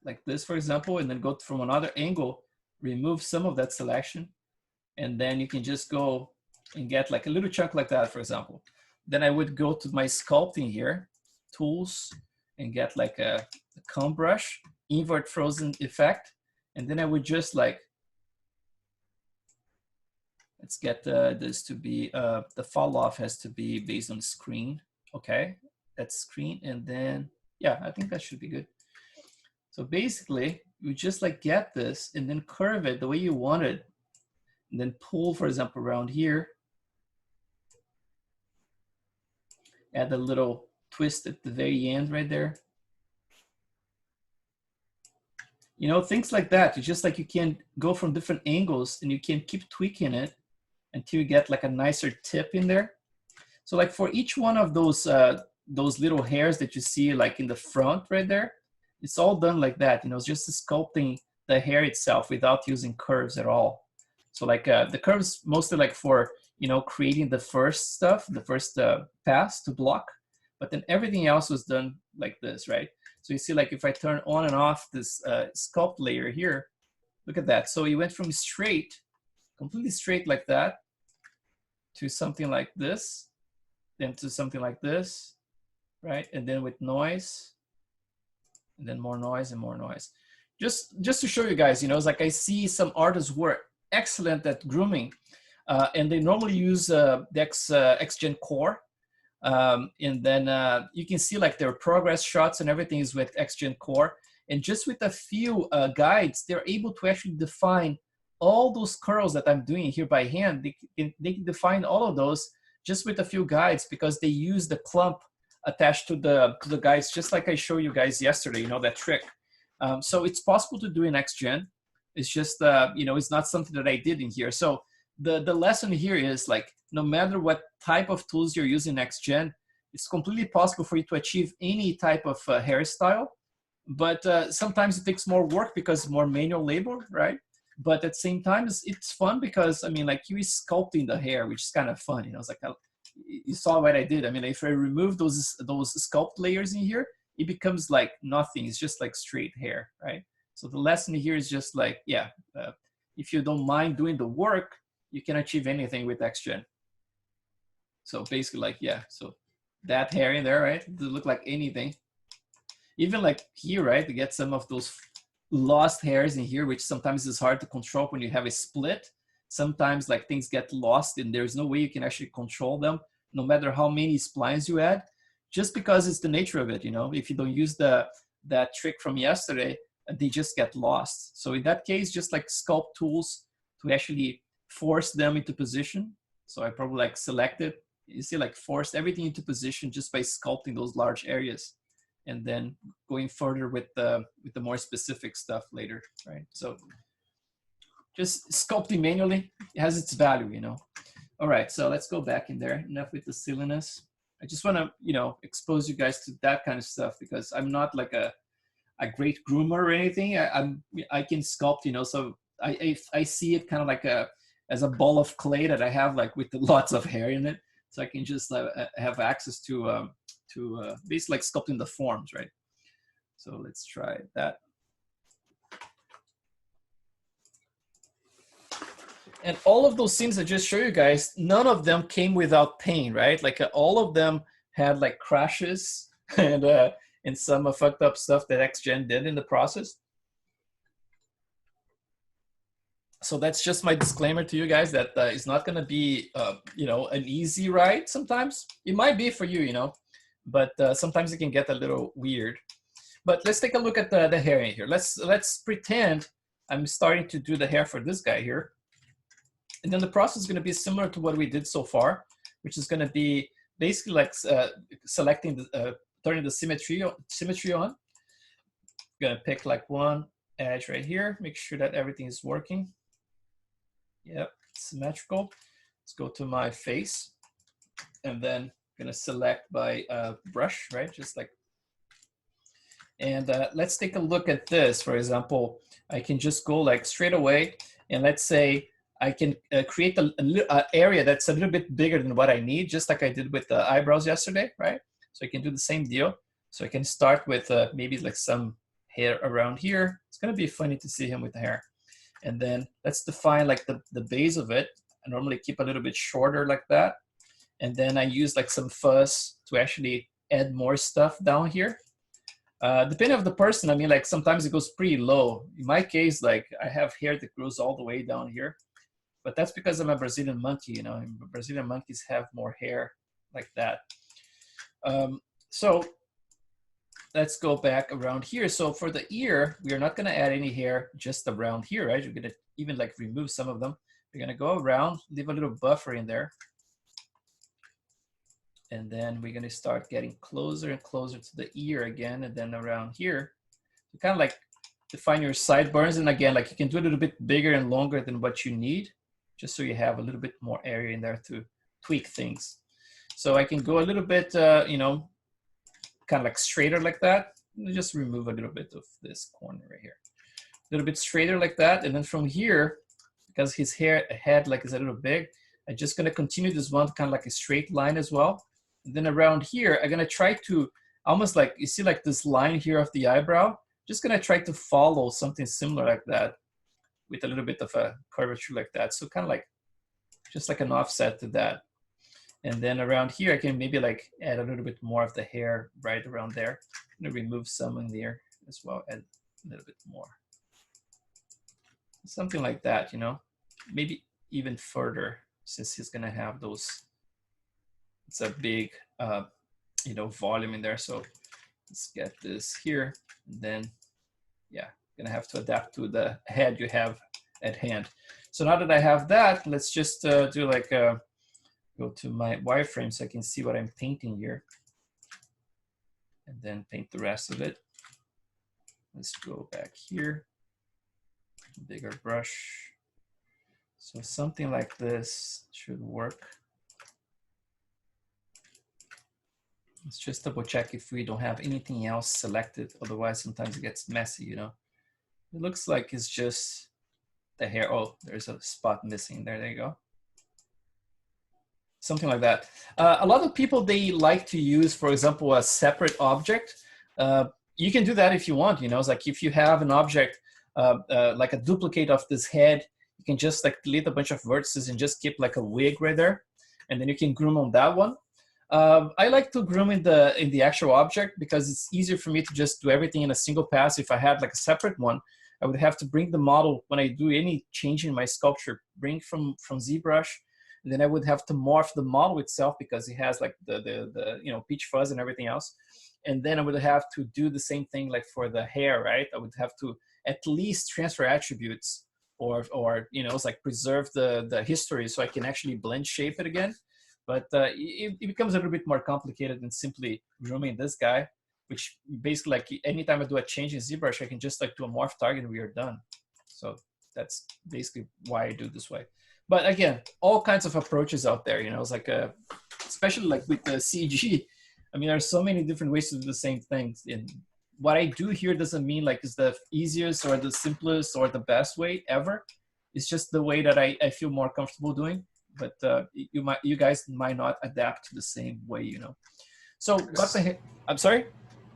like this, for example, and then go from another angle, remove some of that selection, and then you can just go and get like a little chunk like that, for example. Then I would go to my sculpting here, tools, and get like a comb brush, invert frozen effect, and then I would just like, let's get this to be, the fall off has to be based on screen. Okay, that's screen, and then, yeah, I think that should be good. So basically, you just like get this and then curve it the way you want it, and then pull, for example, around here, add a little twist at the very end right there. You know, things like that. It's just like you can go from different angles and you can keep tweaking it until you get like a nicer tip in there. So like for each one of those little hairs that you see like in the front right there, it's all done like that. You know, it's just sculpting the hair itself without using curves at all. So like the curves mostly like for, you know, creating the first stuff, the first pass to block, but then everything else was done like this, right? So you see like if I turn on and off this sculpt layer here, look at that. So you went from straight, completely straight like that, to something like this, then to something like this, right? And then with noise, and then more noise and more noise. Just to show you guys, you know, it's like I see some artists who are excellent at grooming, and they normally use the XGen Core. And then you can see like their progress shots and everything is with XGen Core. And just with a few guides, they're able to actually define all those curls that I'm doing here by hand. They can define all of those just with a few guides, because they use the clump attached to the guides, just like I showed you guys yesterday, you know, that trick. So it's possible to do in XGen. It's just, you know, it's not something that I did in here. So the lesson here is like, no matter what type of tools you're using in XGen, it's completely possible for you to achieve any type of hairstyle. But sometimes it takes more work because it's more manual labor, right? But at the same time, it's fun because, I mean, like you're sculpting the hair, which is kind of fun. You know, it's like, you saw what I did. I mean, if I remove those sculpt layers in here, it becomes like nothing. It's just like straight hair, right? So the lesson here is just like, yeah, if you don't mind doing the work, you can achieve anything with XGen. So basically like, yeah, so that hair in there, right? It doesn't look like anything. Even like here, right? To get some of those lost hairs in here, which sometimes is hard to control when you have a split. Sometimes like things get lost and there's no way you can actually control them, no matter how many splines you add, just because it's the nature of it, you know. If you don't use that trick from yesterday, they just get lost. So in that case, just like sculpt tools to actually force them into position. So I probably like selected, you see, like forced everything into position just by sculpting those large areas, and then going further with the more specific stuff later, right? So just sculpting manually has its value, you know. All right, so let's go back in there. Enough with the silliness. I just want to, you know, expose you guys to that kind of stuff because I'm not like a great groomer or anything. I can sculpt, you know, so I see it kind of like as a ball of clay that I have like with lots of hair in it, so I can just have access to basically like sculpting the forms, right? So let's try that. And all of those scenes I just showed you guys, none of them came without pain, right? Like all of them had like crashes and some fucked up stuff that XGen did in the process. So that's just my disclaimer to you guys that it's not going to be, you know, an easy ride sometimes. It might be for you, you know, but sometimes it can get a little weird. But let's take a look at the hair in here. Let's pretend I'm starting to do the hair for this guy here. And then the process is going to be similar to what we did so far, which is going to be basically like selecting, turning the symmetry on. I'm going to pick like one edge right here, make sure that everything is working. Yep, symmetrical. Let's go to my face, and then I'm going to select by brush, right? Just like, and let's take a look at this. For example, I can just go like straight away, and let's say I can create an area that's a little bit bigger than what I need, just like I did with the eyebrows yesterday, right? So I can do the same deal. So I can start with maybe like some hair around here. It's gonna be funny to see him with the hair. And then let's define like the base of it. I normally keep a little bit shorter like that. And then I use like some fuzz to actually add more stuff down here. Depending on the person, I mean, like sometimes it goes pretty low. In my case, like I have hair that grows all the way down here. But that's because I'm a Brazilian monkey, you know, and Brazilian monkeys have more hair like that. So let's go back around here. So for the ear, we are not going to add any hair just around here, right? You're going to even like remove some of them. We're going to go around, leave a little buffer in there. And then we're going to start getting closer and closer to the ear again. And then around here, you kind of like define your sideburns. And again, like you can do a little bit bigger and longer than what you need, just so you have a little bit more area in there to tweak things. So I can go a little bit, you know, kind of like straighter like that. And just remove a little bit of this corner right here. A little bit straighter like that. And then from here, because his head like is a little big, I'm just gonna continue this one kind of like a straight line as well. And then around here, I'm gonna try to almost like, you see like this line here of the eyebrow, just gonna try to follow something similar like that, with a little bit of a curvature like that. So kind of like, just like an offset to that. And then around here, I can maybe like add a little bit more of the hair right around there. I'm gonna remove some in there as well, add a little bit more. Something like that, you know, maybe even further since he's gonna have those, it's a big, you know, volume in there. So let's get this here, and then, yeah, gonna have to adapt to the head you have at hand. So now that I have that, let's just do like go to my wireframe so I can see what I'm painting here, and then paint the rest of it. Let's go back here, bigger brush. So something like this should work. Let's just double check if we don't have anything else selected. Otherwise, sometimes it gets messy, you know. It looks like it's just the hair. Oh, there's a spot missing there. There you go. Something like that. A lot of people, they like to use, for example, a separate object. You can do that if you want, you know. It's like if you have an object, like a duplicate of this head, you can just like delete a bunch of vertices and just keep like a wig right there. and then you can groom on that one. I like to groom in the actual object because it's easier for me to just do everything in a single pass. If I had like a separate one, I would have to bring the model when I do any change in my sculpture, bring from ZBrush, and then I would have to morph the model itself because it has like the you know, peach fuzz and everything else. And then I would have to do the same thing like for the hair, right? I would have to at least transfer attributes or you know, it's like preserve the history so I can actually blend shape it again. But it becomes a little bit more complicated than simply grooming this guy, which basically like anytime I do a change in ZBrush, I can just like do a morph target and we are done. So that's basically why I do this way. But again, all kinds of approaches out there, you know, it's like especially like with the CG, I mean, there's so many different ways to do the same things. And what I do here doesn't mean like it's the easiest or the simplest or the best way ever. It's just the way that I feel more comfortable doing. But you guys might not adapt to the same way, you know. So I'm sorry?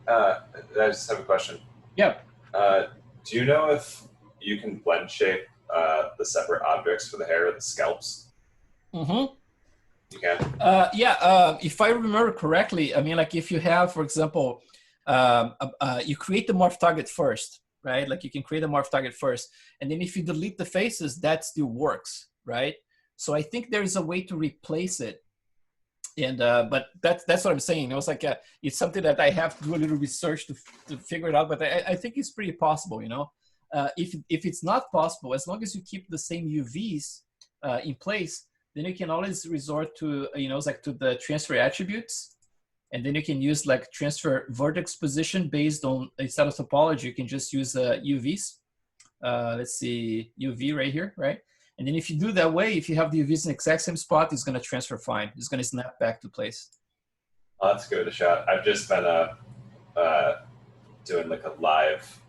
I just have a question. Yeah. Do you know if you can blend shape the separate objects for the hair or the scalps? Mm-hmm. You can? Yeah, if I remember correctly, I mean, like if you have, for example, you create the morph target first, right? Like you can create a morph target first. And then if you delete the faces, that still works, right? So I think there is a way to replace it. And but that's what I'm saying. You know, it's like it's something that I have to do a little research to figure it out. But I think it's pretty possible. You know, if it's not possible, as long as you keep the same UVs in place, then you can always resort to, you know, it's like to the transfer attributes, and then you can use like transfer vertex position based on instead of topology. You can just use UVs. Let's see, UV right here, right? And then if you do that way, if you have the UVs in the exact same spot, it's going to transfer fine. It's going to snap back to place. Oh, that's good a shot. I've just been doing like a live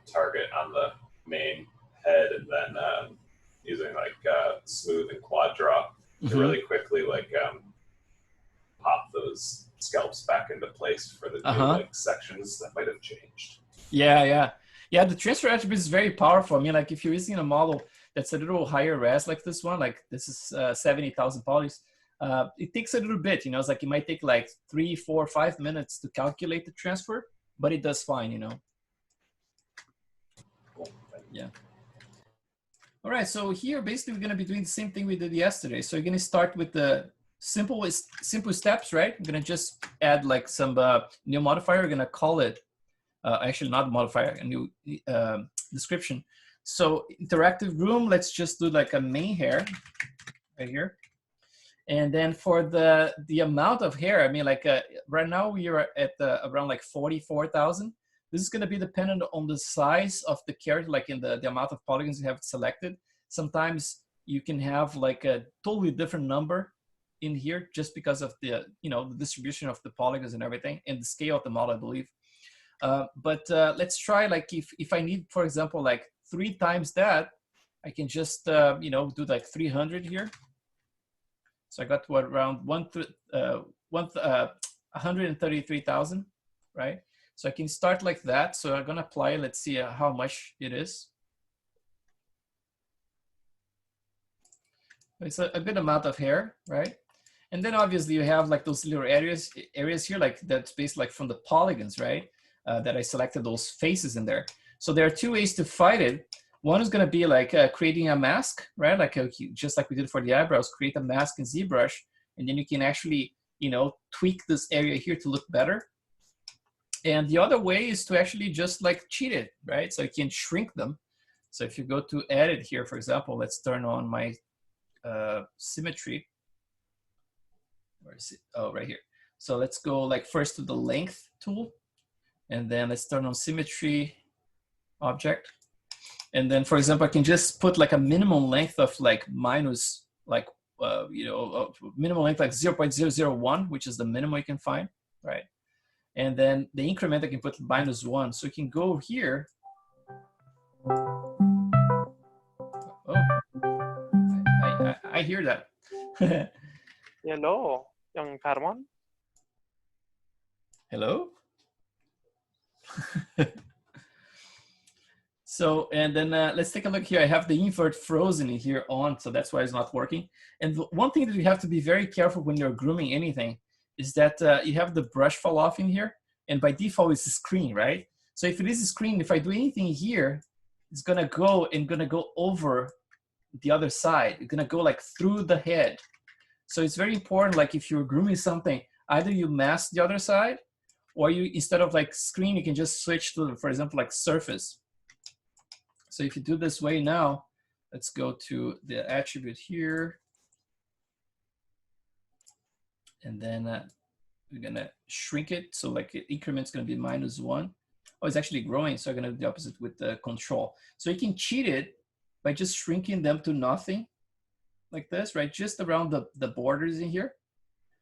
target on the main head, and then using like smooth and quad draw to really quickly like pop those scalps back into place for the new like sections that might have changed. Yeah, the transfer attribute is very powerful. I mean, like if you're using a model that's a little higher res like this one, like this is 70,000 polys, it takes a little bit, you know, it's like it might take like 3, 4, 5 minutes to calculate the transfer, but it does fine, you know. Cool. Yeah. All right, so here basically we're going to be doing the same thing we did yesterday. So you're going to start with the simple steps, right? I'm going to just add like some new modifier. We're going to call it actually not a modifier, a new description. So interactive groom, let's just do like a main hair right here. And then for the amount of hair, I mean, like right now we are at around like 44,000. This is going to be dependent on the size of the character, like in the amount of polygons you have selected. Sometimes you can have like a totally different number in here just because of the, you know, the distribution of the polygons and everything and the scale of the model, I believe. But let's try like if I need, for example, like 3 times that, I can just, you know, do like 300 here. So I got what, around 133,000, right? So I can start like that. So I'm gonna apply, let's see how much it is. It's a good amount of hair, right? And then obviously you have like those little areas here, like that's based like from the polygons, right? That I selected those faces in there. So there are 2 ways to fight it. One is going to be like creating a mask, right? Like just like we did for the eyebrows, create a mask in ZBrush, and then you can actually, you know, tweak this area here to look better. And the other way is to actually just like cheat it, right? So you can shrink them. So if you go to edit here, for example, let's turn on my symmetry. Where is it? Oh, right here. So let's go like first to the length tool. And then let's turn on symmetry object. And then, for example, I can just put like a minimum length of like minus, like, you know, minimum length like 0.001, which is the minimum you can find, right? And then the increment I can put -1. So you can go here. Oh, I hear that. Hello, young Carmon. Hello? So, and then let's take a look here. I have the invert frozen in here on, so that's why it's not working. And one thing that you have to be very careful when you're grooming anything is that you have the brush fall off in here, and by default it's a screen, right? So if it is a screen, if I do anything here, it's gonna go over the other side. It's gonna go like through the head. So it's very important, like if you're grooming something, either you mask the other side, or you, instead of like screen, you can just switch to, for example, like surface. So if you do this way now, let's go to the attribute here. And then we're gonna shrink it. So like increment's gonna be -1. Oh, it's actually growing. So I'm gonna do the opposite with the control. So you can cheat it by just shrinking them to nothing like this, right? Just around the borders in here.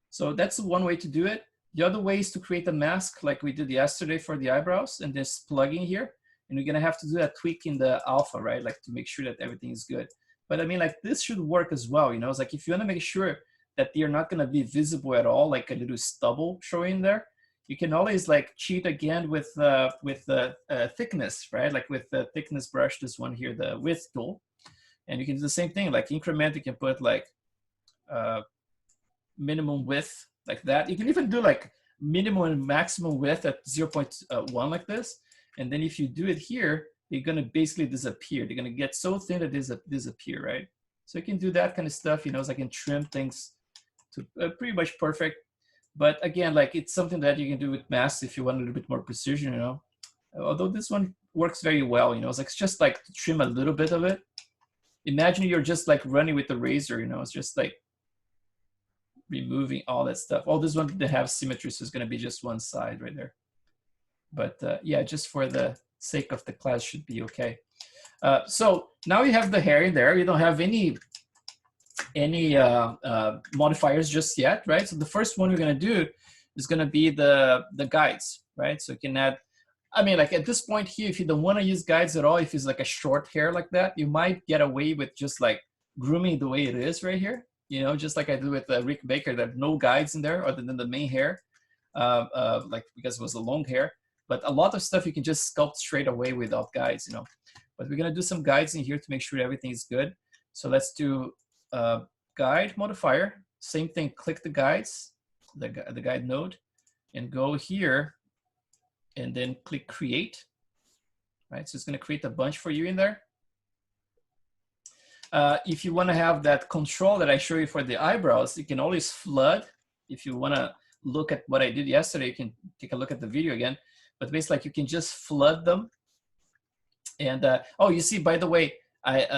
So that's one way to do it. The other way is to create a mask like we did yesterday for the eyebrows and just plug in here. And you're gonna have to do that tweak in the alpha, right? Like to make sure that everything is good. But I mean, like this should work as well, you know? It's like if you wanna make sure that they're not gonna be visible at all, like a little stubble showing there, you can always like cheat again with the thickness, right? Like with the thickness brush, this one here, the width tool. And you can do the same thing, like increment, you can put like minimum width like that. You can even do like minimum and maximum width at 0.1 like this. And then if you do it here, they're gonna basically disappear. They're gonna get so thin that they disappear, right? So you can do that kind of stuff, you know, so I can trim things to pretty much perfect. But again, like it's something that you can do with masks if you want a little bit more precision, you know. Although this one works very well, you know, it's just like to trim a little bit of it. Imagine you're just like running with the razor, you know, it's just like removing all that stuff. All this one didn't have symmetry, so it's gonna be just one side right there. But yeah, just for the sake of the class should be okay. So now you have the hair in there. You don't have any modifiers just yet, right? So the first one we're gonna do is gonna be the guides, right? So you can add, I mean, like at this point here, if you don't wanna use guides at all, if it's like a short hair like that, you might get away with just like grooming the way it is right here. You know, just like I do with Rick Baker, that no guides in there other than the main hair, like because it was a long hair. But a lot of stuff you can just sculpt straight away without guides, you know. But we're gonna do some guides in here to make sure everything is good. So let's do guide modifier. Same thing, click the guides, the guide node, and go here, and then click create. Right, so it's gonna create a bunch for you in there. If you wanna have that control that I show you for the eyebrows, you can always flood. If you wanna look at what I did yesterday, you can take a look at the video again. But basically, like you can just flood them. And oh, you see, by the way,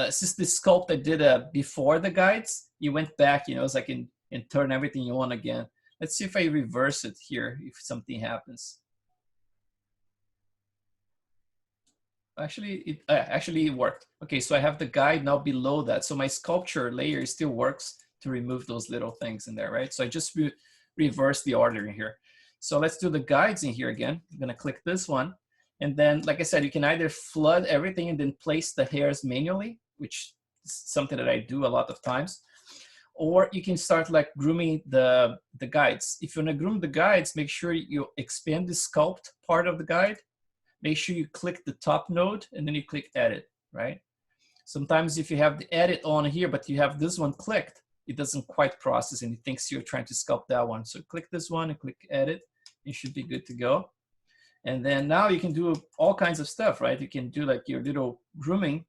since the sculpt I did before the guides, you went back, you know, it's like and turn everything on again. Let's see if I reverse it here, if something happens. Actually, it worked. Okay, so I have the guide now below that. So my sculpture layer still works to remove those little things in there, right? So I just reverse the order in here. So let's do the guides in here again. I'm gonna click this one. And then, like I said, you can either flood everything and then place the hairs manually, which is something that I do a lot of times. Or you can start like grooming the guides. If you wanna groom the guides, make sure you expand the sculpt part of the guide. Make sure you click the top node and then you click edit, right? Sometimes if you have the edit on here, but you have this one clicked, it doesn't quite process and it thinks you're trying to sculpt that one. So click this one and click edit. You should be good to go. And then now you can do all kinds of stuff, right? You can do like your little grooming.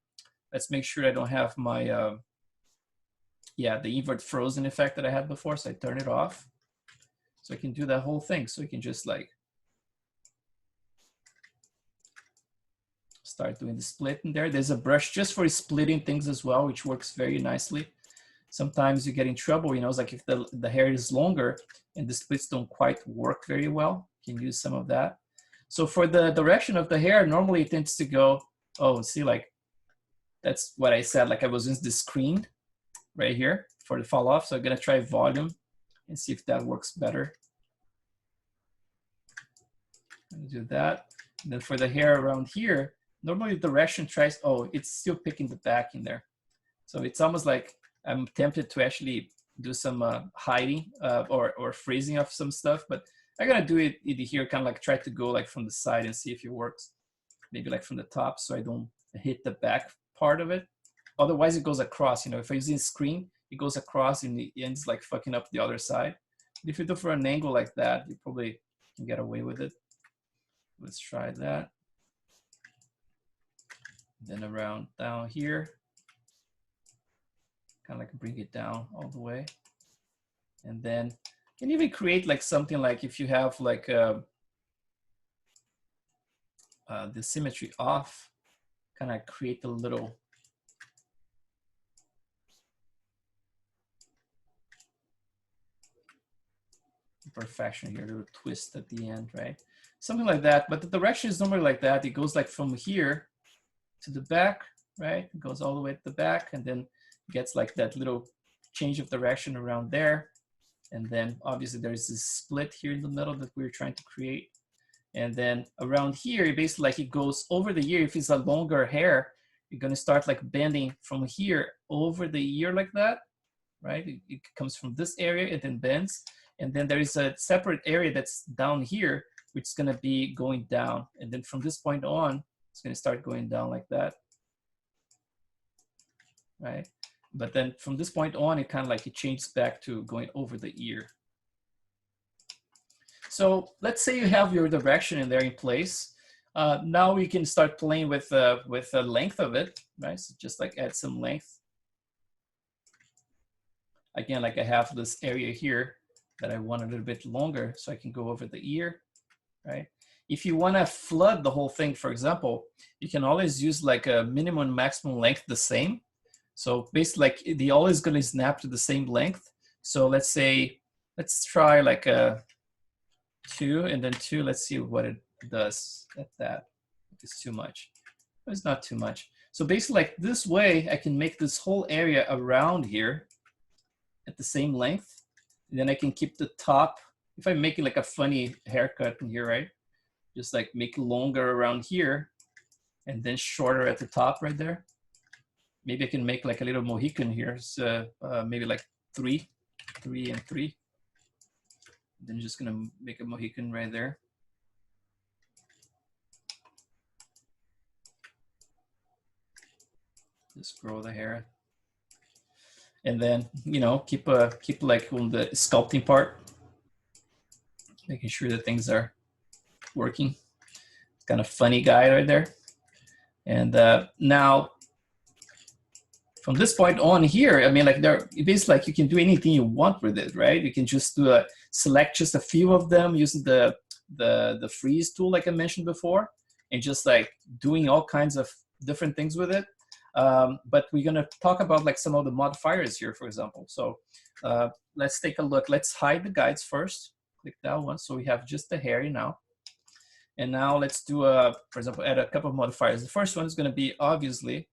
Let's make sure I don't have my, yeah, the invert frozen effect that I had before. So I turn it off. So I can do that whole thing. So you can just like start doing the split in there. There's a brush just for splitting things as well, which works very nicely. Sometimes you get in trouble, you know, it's like if the hair is longer and the splits don't quite work very well, you can use some of that. So for the direction of the hair, normally it tends to go, oh, see, like, that's what I said, like I was in the screen right here for the fall off. So I'm gonna try volume and see if that works better. Do that. And then for the hair around here, normally the direction tries, oh, it's still picking the back in there. So it's almost like I'm tempted to actually do some hiding or freezing of some stuff, but I'm gonna do it here, kind of like try to go like from the side and see if it works. Maybe like from the top, so I don't hit the back part of it. Otherwise it goes across, you know, if I'm using screen, it goes across and it ends like fucking up the other side. But if you do for an angle like that, you probably can get away with it. Let's try that. Then around down here, kind of like bring it down all the way. And then you can even create like something like if you have like the symmetry off, kind of create a little imperfection here, a little twist at the end, right? Something like that, but the direction is normally like that. It goes like from here to the back, right? It goes all the way to the back and then gets like that little change of direction around there. And then obviously there's this split here in the middle that we're trying to create. And then around here, it basically like it goes over the ear. If it's a longer hair, you're gonna start like bending from here over the ear like that, right? It comes from this area and then bends. And then there is a separate area that's down here, which is gonna be going down. And then from this point on, it's gonna start going down like that, right? But then from this point on, it kind of like it changes back to going over the ear. So let's say you have your direction in there in place. Now we can start playing with the length of it, right? So just like add some length. Again, like I have this area here that I want a little bit longer so I can go over the ear, right? If you want to flood the whole thing, for example, you can always use like a minimum and maximum length the same. So basically like they always going to snap to the same length. So let's say, let's try like a 2 and then 2. Let's see what it does at that. It's too much. It's not too much. So basically like this way, I can make this whole area around here at the same length. And then I can keep the top. If I'm making like a funny haircut in here, right? Just like make it around here and then shorter at the top right there. Maybe I can make like a little Mohican here. So maybe like 3 and 3. Then just gonna make a Mohican right there. Just grow the hair. And then, you know, keep like on the sculpting part, making sure that things are working. It's kind of funny guy right there. And now, from this point on here, I mean, like basically like you can do anything you want with it, right? You can just do select just a few of them using the freeze tool, like I mentioned before, and just like doing all kinds of different things with it. But we're gonna talk about like some of the modifiers here, for example. So let's take a look. Let's hide the guides first. Click that one. So we have just the hair now. And now let's do for example, add a couple of modifiers. The first one is gonna be obviously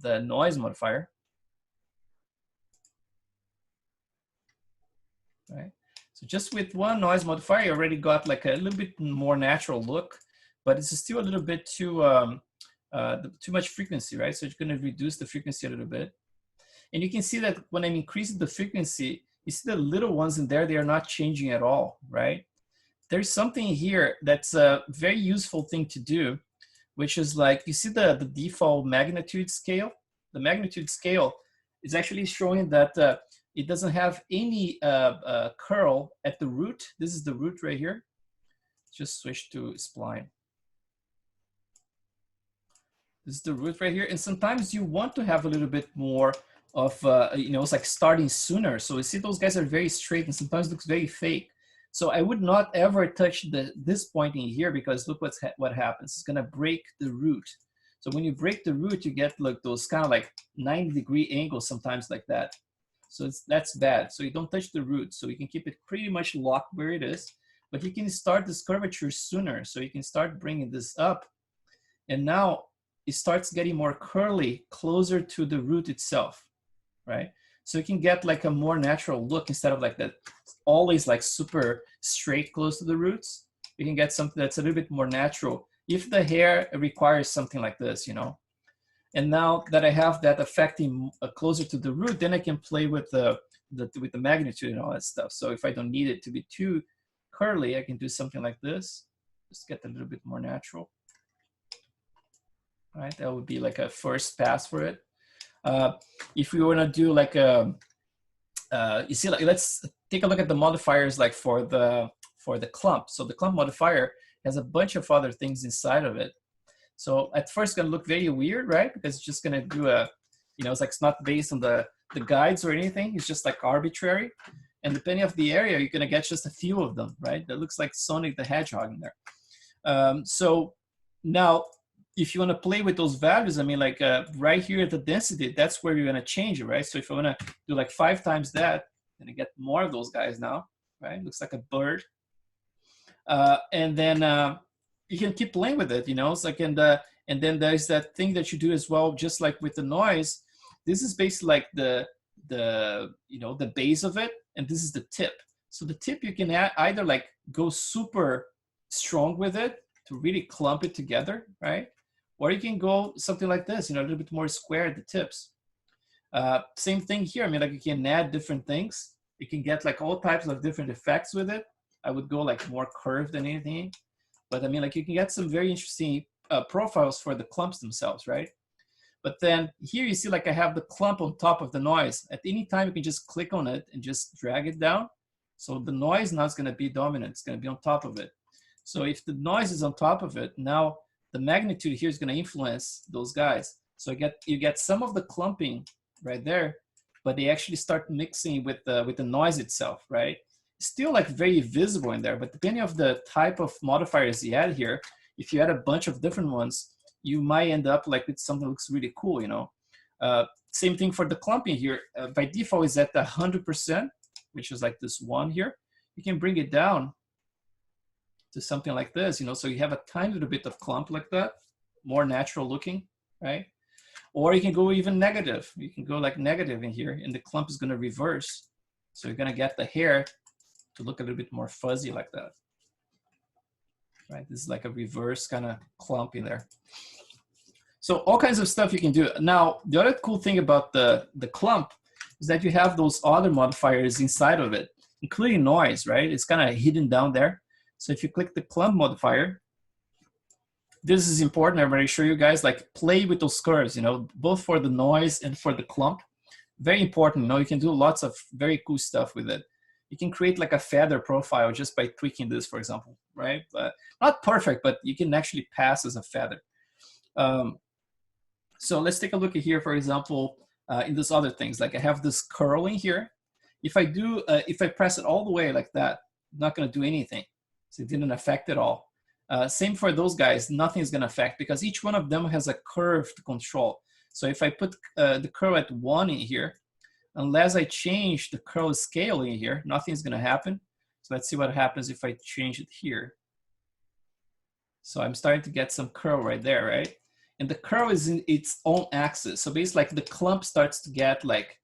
the noise modifier, right? So just with one noise modifier, you already got like a little bit more natural look, but it's still a little bit too much frequency, right? So it's going to reduce the frequency a little bit. And you can see that when I'm increasing the frequency, you see the little ones in there, they are not changing at all, right? There's something here that's a very useful thing to do, which is like, you see the default magnitude scale? The magnitude scale is actually showing that it doesn't have any curl at the root. This is the root right here. Just switch to spline. This is the root right here. And sometimes you want to have a little bit more of, you know, it's like starting sooner. So you see those guys are very straight and sometimes looks very fake. So I would not ever touch this point in here because look what happens. It's gonna break the root. So when you break the root, you get like those kind of like 90-degree angles sometimes like that. So that's bad. So you don't touch the root. So you can keep it pretty much locked where it is, but you can start this curvature sooner. So you can start bringing this up. And now it starts getting more curly closer to the root itself, right? So you can get like a more natural look instead of like that always like super straight close to the roots. You can get something that's a little bit more natural if the hair requires something like this, you know. And now that I have that affecting closer to the root, then I can play with the magnitude and all that stuff. So if I don't need it to be too curly, I can do something like this. Just get a little bit more natural. right? That would be like a first pass for it. If we want to do like a, you see, like, let's take a look at the modifiers like for the clump. So the clump modifier has a bunch of other things inside of it. So at first it's gonna look very weird, right? Because it's just gonna do a, you know, it's like it's not based on the guides or anything. It's just like arbitrary. And depending on the area, you're gonna get just a few of them, right? That looks like Sonic the Hedgehog in there. So now, if you want to play with those values, I mean, like right here at the density, that's where you're going to change it, right? So if I want to do like 5 times that, then I get more of those guys now, right? Looks like a bird. And then you can keep playing with it, you know. It's like, and then there's that thing that you do as well, just like with the noise. This is basically like the you know, the base of it, and this is the tip. So the tip, you can either like go super strong with it to really clump it together, right? Or you can go something like this, you know, a little bit more square at the tips. Same thing here. I mean, like you can add different things. You can get like all types of different effects with it. I would go like more curved than anything. But I mean, like you can get some very interesting profiles for the clumps themselves, right? But then here you see like I have the clump on top of the noise. At any time, you can just click on it and just drag it down. So the noise now is going to be dominant. It's going to be on top of it. So if the noise is on top of it, now the magnitude here is going to influence those guys. So you get some of the clumping right there, but they actually start mixing with the noise itself, right? Still like very visible in there, but depending on the type of modifiers you add here, if you add a bunch of different ones, you might end up like with something that looks really cool, you know. Same thing for the clumping here. By default is at 100%, which is like this one here. You can bring it down to something like this, you know, so you have a tiny little bit of clump like that, more natural looking, right? Or you can go even negative. You can go like negative in here, and the clump is going to reverse. So you're going to get the hair to look a little bit more fuzzy like that, right? This is like a reverse kind of clump in there. So all kinds of stuff you can do. Now, the other cool thing about the clump is that you have those other modifiers inside of it, including noise, right? It's kind of hidden down there. So if you click the clump modifier, this is important. I'm going to show you guys, like, play with those curves, you know, both for the noise and for the clump. Very important. You know, you can do lots of very cool stuff with it. You can create like a feather profile just by tweaking this, for example, right? But not perfect, but you can actually pass as a feather. So let's take a look at here, for example, in this other things. Like I have this curling here. If I press it all the way like that, I'm not going to do anything. So it didn't affect it all. Same for those guys, nothing is going to affect because each one of them has a curve to control. So if I put the curve at 1 in here, unless I change the curl scale in here, nothing's going to happen. So let's see what happens if I change it here. So I'm starting to get some curl right there, right? And the curl is in its own axis. So basically like the clump starts to get like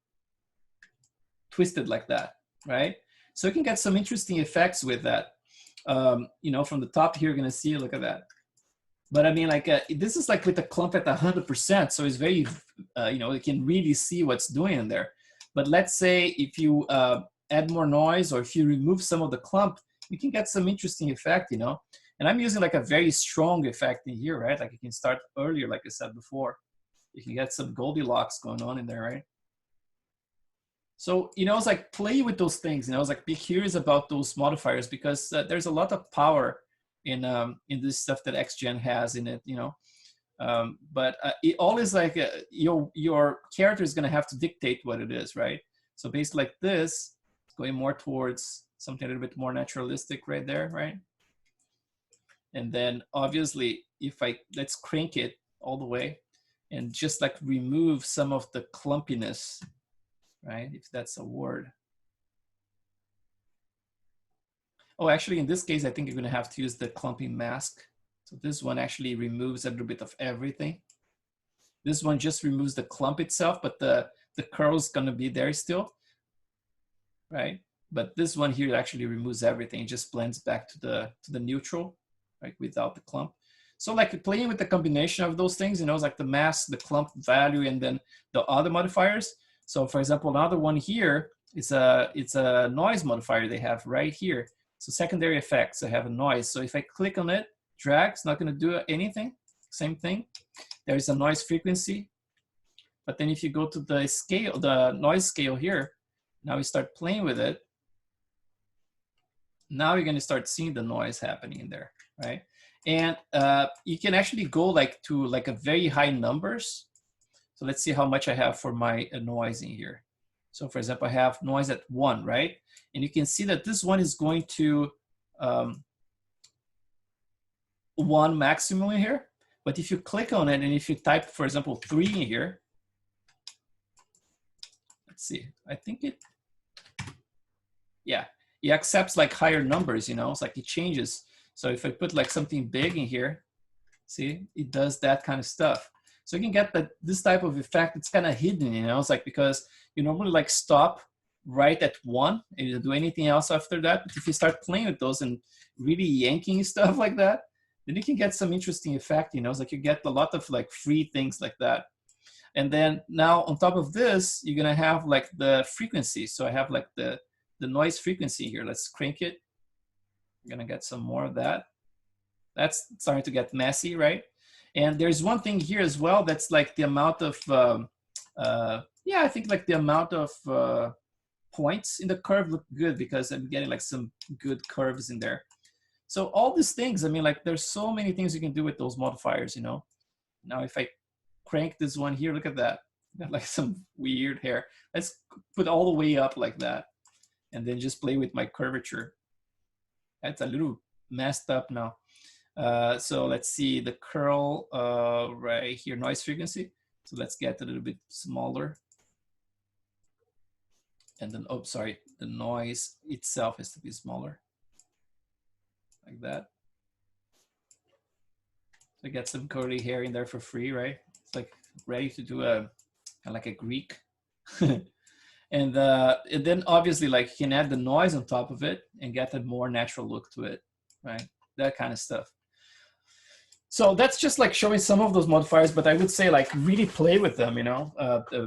twisted like that, right? So you can get some interesting effects with that. You know, from the top here, you're going to see, look at that. But I mean, like, this is like with the clump at 100%. So it's very, you know, you can really see what's doing in there. But let's say if you add more noise or if you remove some of the clump, you can get some interesting effect, you know. And I'm using like a very strong effect in here, right? Like you can start earlier, like I said before. You can get some Goldilocks going on in there, right? So, you know, it's like play with those things, you know, it's like be curious about those modifiers because there's a lot of power in this stuff that XGen has in it, you know. But it always like your character is going to have to dictate what it is, right? So basically like this, going more towards something a little bit more naturalistic right there, right? And then obviously if let's crank it all the way and just like remove some of the clumpiness, right? If that's a word. Oh, actually in this case, I think you're gonna have to use the clumping mask. So this one actually removes a little bit of everything. This one just removes the clump itself, but the curl is gonna be there still, right? But this one here actually removes everything. It just blends back to the neutral, right? Without the clump. So like playing with the combination of those things, you know, it's like the mask, the clump value, and then the other modifiers. So for example, another one here, it's a noise modifier they have right here. So secondary effects, I have a noise. So if I click on it, drag, it's not gonna do anything, same thing. there's a noise frequency. But then if you go to the scale, the noise scale here, now we start playing with it. Now you're going to start seeing the noise happening in there, right? And you can actually go like to like a very high numbers. So let's see how much I have for my noise in here. So for example, I have noise at 1, right? And you can see that this one is going to 1 maximum in here. But if you click on it and if you type, for example, 3 in here, let's see, I think it, yeah, it accepts like higher numbers, you know, it's like it changes. So if I put like something big in here, see, it does that kind of stuff. So you can get that this type of effect. It's kind of hidden, you know, it's like because you normally like stop right at 1 and you do anything else after that. But if you start playing with those and really yanking stuff like that, then you can get some interesting effect, you know, it's like you get a lot of like free things like that. And then now on top of this, you're gonna have like the frequency. So I have like the noise frequency here. Let's crank it. I'm gonna get some more of that. That's starting to get messy, right? And there's one thing here as well that's like the amount of, yeah, I think like the amount of points in the curve look good because I'm getting like some good curves in there. So all these things, I mean, like there's so many things you can do with those modifiers, you know. Now if I crank this one here, look at that. Got like some weird hair. Let's put all the way up like that. And then just play with my curvature. That's a little messed up now. So let's see the curl right here, noise frequency. So let's get a little bit smaller. And then, oh, sorry, the noise itself has to be smaller. Like that. So get some curly hair in there for free, right? It's like ready to do a kind of like a Greek. And then obviously like you can add the noise on top of it and get a more natural look to it, right? That kind of stuff. So that's just like showing some of those modifiers, but I would say like really play with them, you know,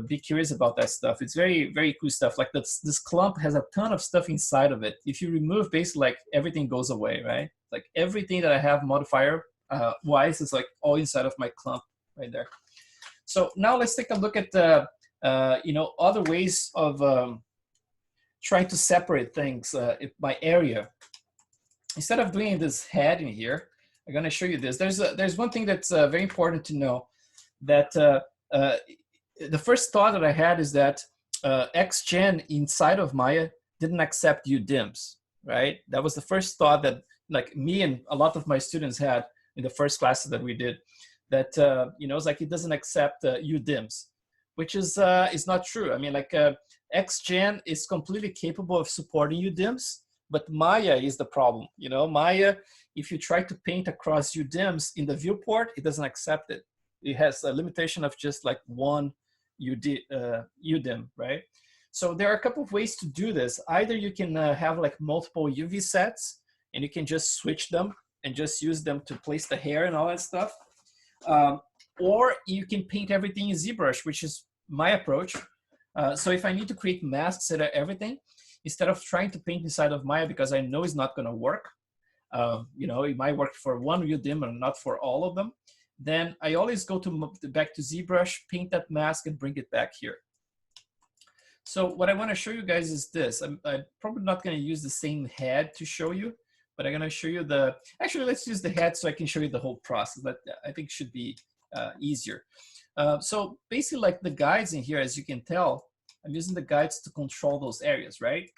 be curious about that stuff. It's very, very cool stuff. Like this clump has a ton of stuff inside of it. If you remove basically like everything goes away, right? Like everything that I have modifier wise is like all inside of my clump right there. So now let's take a look at you know, other ways of trying to separate things by area. Instead of doing this head in here, I'm going to show you this. There's one thing that's very important to know, that the first thought that I had is that XGen inside of Maya didn't accept UDIMs, right? That was the first thought that like me and a lot of my students had in the first classes that we did, that you know, it's like it doesn't accept UDIMs, which is not true. I mean, like XGen is completely capable of supporting UDIMs, but Maya is the problem. You know, Maya, if you try to paint across UDIMs in the viewport, it doesn't accept it. It has a limitation of just like one UDIM, right? So there are a couple of ways to do this. Either you can have like multiple UV sets and you can just switch them and just use them to place the hair and all that stuff. Or you can paint everything in ZBrush, which is my approach. So if I need to create masks and everything, instead of trying to paint inside of Maya, because I know it's not going to work, you know, it might work for one UDIM and not for all of them, then I always go back to ZBrush, paint that mask, and bring it back here. So what I want to show you guys is this. I'm probably not going to use the same head to show you, but I'm going to show you actually, let's use the head so I can show you the whole process. That I think should be easier. So basically like the guides in here, as you can tell, I'm using the guides to control those areas, right?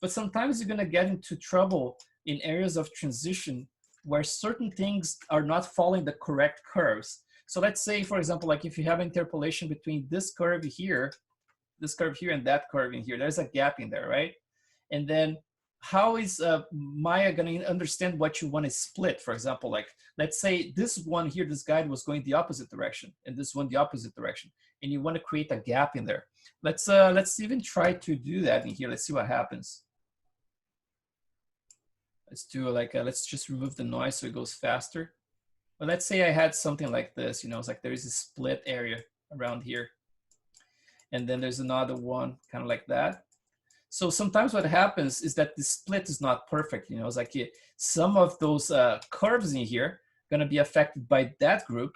But sometimes you're going to get into trouble in areas of transition where certain things are not following the correct curves. So let's say, for example, like if you have interpolation between this curve here, and that curve in here, there's a gap in there, right? And then how is Maya going to understand what you want to split? For example, like let's say this one here, this guide was going the opposite direction, and this one the opposite direction, and you want to create a gap in there. Let's even try to do that in here. Let's see what happens. Let's do like let's just remove the noise so it goes faster. But let's say I had something like this. You know, it's like there is a split area around here, and then there's another one kind of like that. So sometimes what happens is that the split is not perfect. You know, it's like some of those curves in here are going to be affected by that group,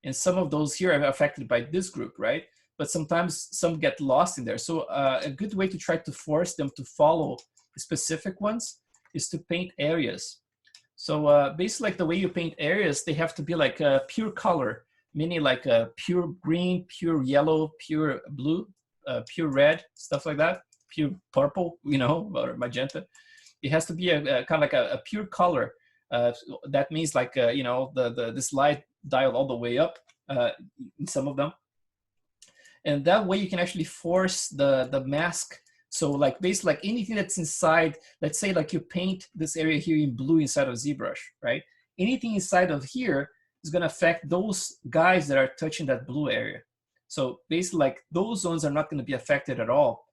And some of those here are affected by this group, right? But sometimes some get lost in there. So a good way to try to force them to follow specific ones is to paint areas. So basically, like the way you paint areas, they have to be like a pure color, meaning like a pure green, pure yellow, pure blue, pure red, stuff like that, pure purple, you know, or magenta. It has to be a kind of like a pure color. That means like, you know, this light dialed all the way up in some of them. And that way you can actually force the mask. So like basically like anything that's inside, let's say like you paint this area here in blue inside of ZBrush, right? Anything inside of here is gonna affect those guys that are touching that blue area. So basically like those ones are not gonna be affected at all.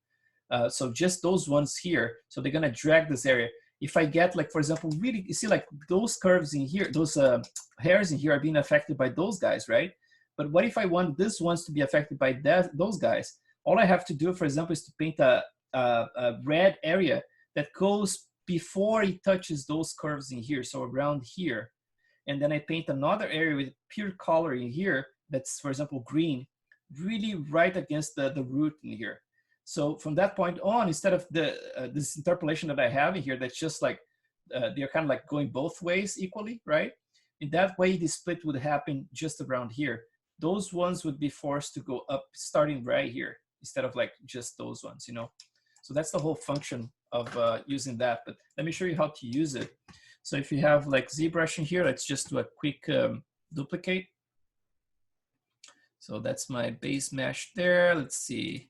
So just those ones here, so they're gonna drag this area. If I get like, for example, really, you see like those curves in here, those hairs in here are being affected by those guys, right? But what if I want these ones to be affected by those guys? All I have to do, for example, is to paint a red area that goes before it touches those curves in here, so around here. And then I paint another area with pure color in here that's, for example, green, really right against the root in here. So from that point on, instead of this interpolation that I have in here, that's just like, they're kind of like going both ways equally, right? In that way, the split would happen just around here. Those ones would be forced to go up starting right here, instead of like just those ones, you know? So that's the whole function of using that. But let me show you how to use it. So if you have like ZBrush in here, let's just do a quick duplicate. So that's my base mesh there. Let's see.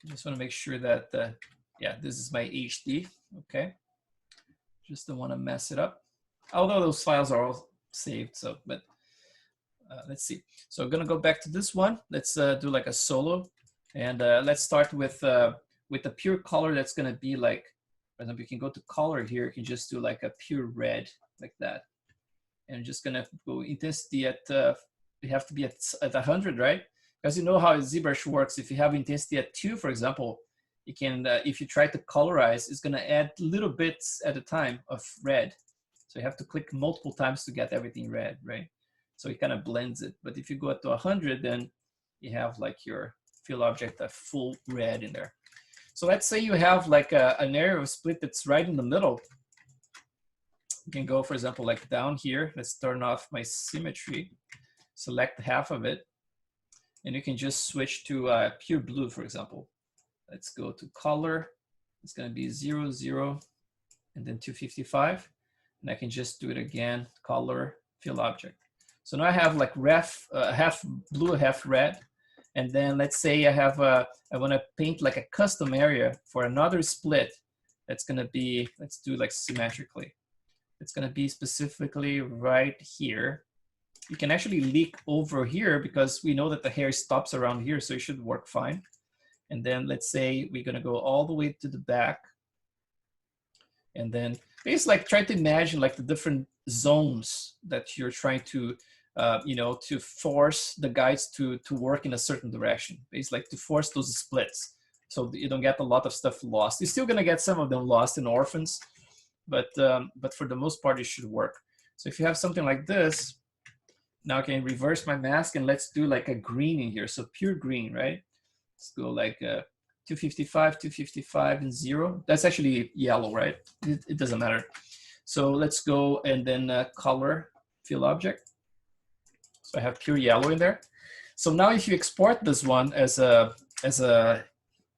Just want to make sure that, yeah, this is my HD, okay? Just don't want to mess it up. Although those files are all saved, so, but let's see. So I'm gonna go back to this one. Let's do like a solo. And let's start with a pure color that's gonna be like, for example, you can go to color here, you can just do like a pure red, like that. And I'm just gonna go intensity at, you have to be at 100, right? Because you know how ZBrush works. If you have intensity at 2, for example, you can, if you try to colorize, it's gonna add little bits at a time of red. So you have to click multiple times to get everything red, right? So it kind of blends it. But if you go up to 100, then you have like your fill object a full red in there. So let's say you have like an area of split that's right in the middle. You can go, for example, like down here. Let's turn off my symmetry. Select half of it. And you can just switch to pure blue, for example. Let's go to color. It's going to be 0, 0, and then 255. And I can just do it again, color, fill object. So now I have like half blue, half red. And then let's say I have I want to paint like a custom area for another split. That's going to be, let's do like symmetrically. It's going to be specifically right here. You can actually leak over here because we know that the hair stops around here, so it should work fine. And then let's say we're going to go all the way to the back. And then basically like try to imagine like the different zones that you're trying to, you know, to force the guides to work in a certain direction. Basically like to force those splits so that you don't get a lot of stuff lost. You're still going to get some of them lost in orphans, but for the most part, it should work. So if you have something like this, now I can reverse my mask and let's do like a green in here. So pure green, right? Let's go like 255, 255, and 0. That's actually yellow, right? It doesn't matter. So let's go and then color fill object. So I have pure yellow in there. So now if you export this one as a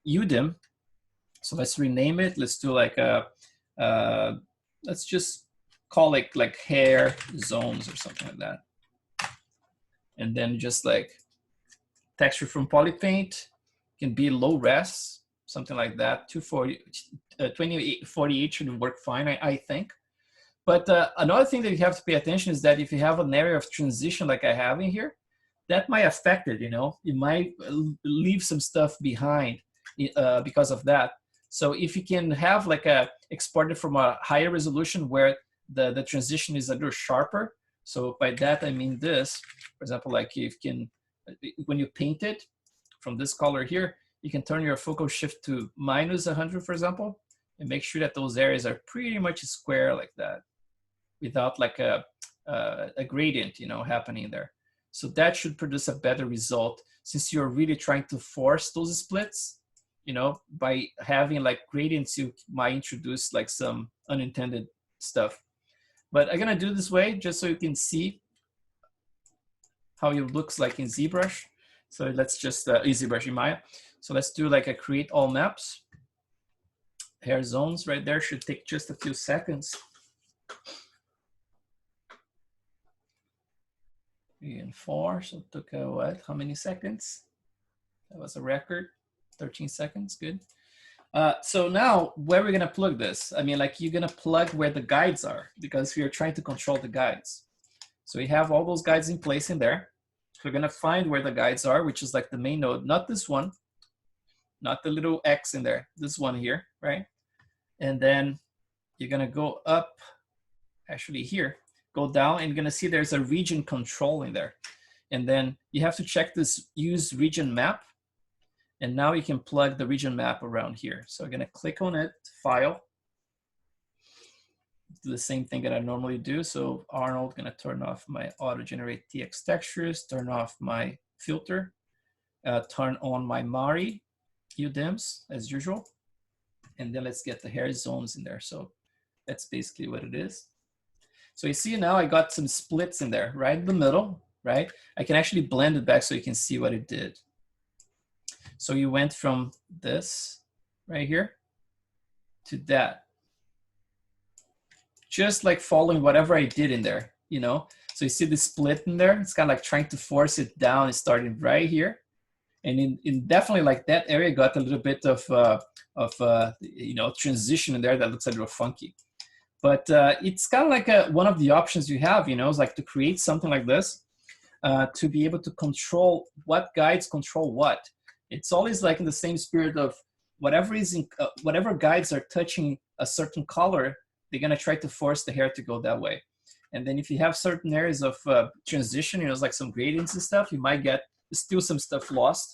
UDIM, so let's rename it. Let's do like let's just call it like hair zones or something like that. And then just like texture from Polypaint can be low res, something like that. 2048 should work fine, I think. But another thing that you have to pay attention is that if you have an area of transition like I have in here, that might affect it, you know? It might leave some stuff behind because of that. So if you can have like exported from a higher resolution where the transition is a little sharper. So by that, I mean this, for example, like you can, when you paint it from this color here, you can turn your focal shift to -100, for example, and make sure that those areas are pretty much square like that without like a gradient, you know, happening there. So that should produce a better result, since you're really trying to force those splits. You know, by having like gradients, you might introduce like some unintended stuff. But I'm gonna do this way just so you can see how it looks like in ZBrush. So let's just ZBrush in Maya. So let's do like a create all maps. Hair zones right there should take just a few seconds. 3 and 4, so it took what? How many seconds? That was a record. 13 seconds, good. So now where we're gonna plug this? I mean, like you're gonna plug where the guides are, because we are trying to control the guides. So we have all those guides in place in there. So we're gonna find where the guides are, which is like the main node, not this one, not the little X in there, this one here, right? And then you're gonna go up, actually here, go down, and you're gonna see there's a region control in there. And then you have to check this use region map. And now you can plug the region map around here. So I'm gonna click on it, file. Do the same thing that I normally do. So Arnold, gonna turn off my auto generate TX textures, turn off my filter, turn on my Mari hue dims as usual. And then let's get the hair zones in there. So that's basically what it is. So you see now I got some splits in there, right in the middle, right? I can actually blend it back so you can see what it did. So you went from this right here to that. Just like following whatever I did in there, you know? So you see the split in there? It's kind of like trying to force it down and starting right here. And in definitely like that area got a little bit of you know, transition in there that looks a little funky. But it's kind of like one of the options you have, you know, is like to create something like this to be able to control what guides control what. It's always like in the same spirit of whatever is in, whatever guides are touching a certain color, they're gonna try to force the hair to go that way. And then if you have certain areas of transition, you know, it's like some gradients and stuff, you might get still some stuff lost.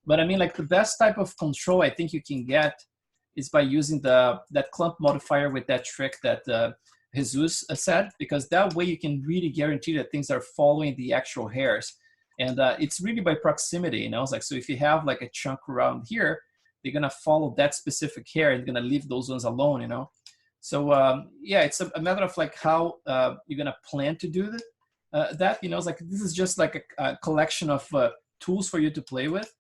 But I mean, like the best type of control I think you can get is by using that clump modifier with that trick that Jesus said, because that way you can really guarantee that things are following the actual hairs. And it's really by proximity, you know, it's like, so if you have like a chunk around here, they're gonna follow that specific hair and gonna leave those ones alone, you know? So yeah, it's a matter of like how you're gonna plan to do that, you know, it's like, this is just like a collection of tools for you to play with.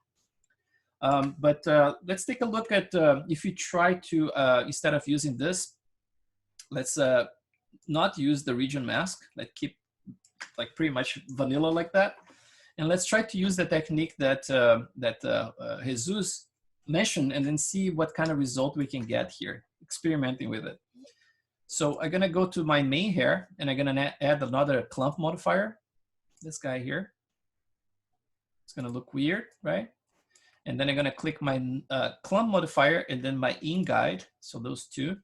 But let's take a look at, if you try to, instead of using this, let's not use the region mask, let's keep like pretty much vanilla like that. And let's try to use the technique that Jesus mentioned and then see what kind of result we can get here, experimenting with it. So I'm gonna go to my main hair and I'm gonna add another clump modifier, this guy here. It's gonna look weird, right? And then I'm gonna click my clump modifier and then my in guide. So those two,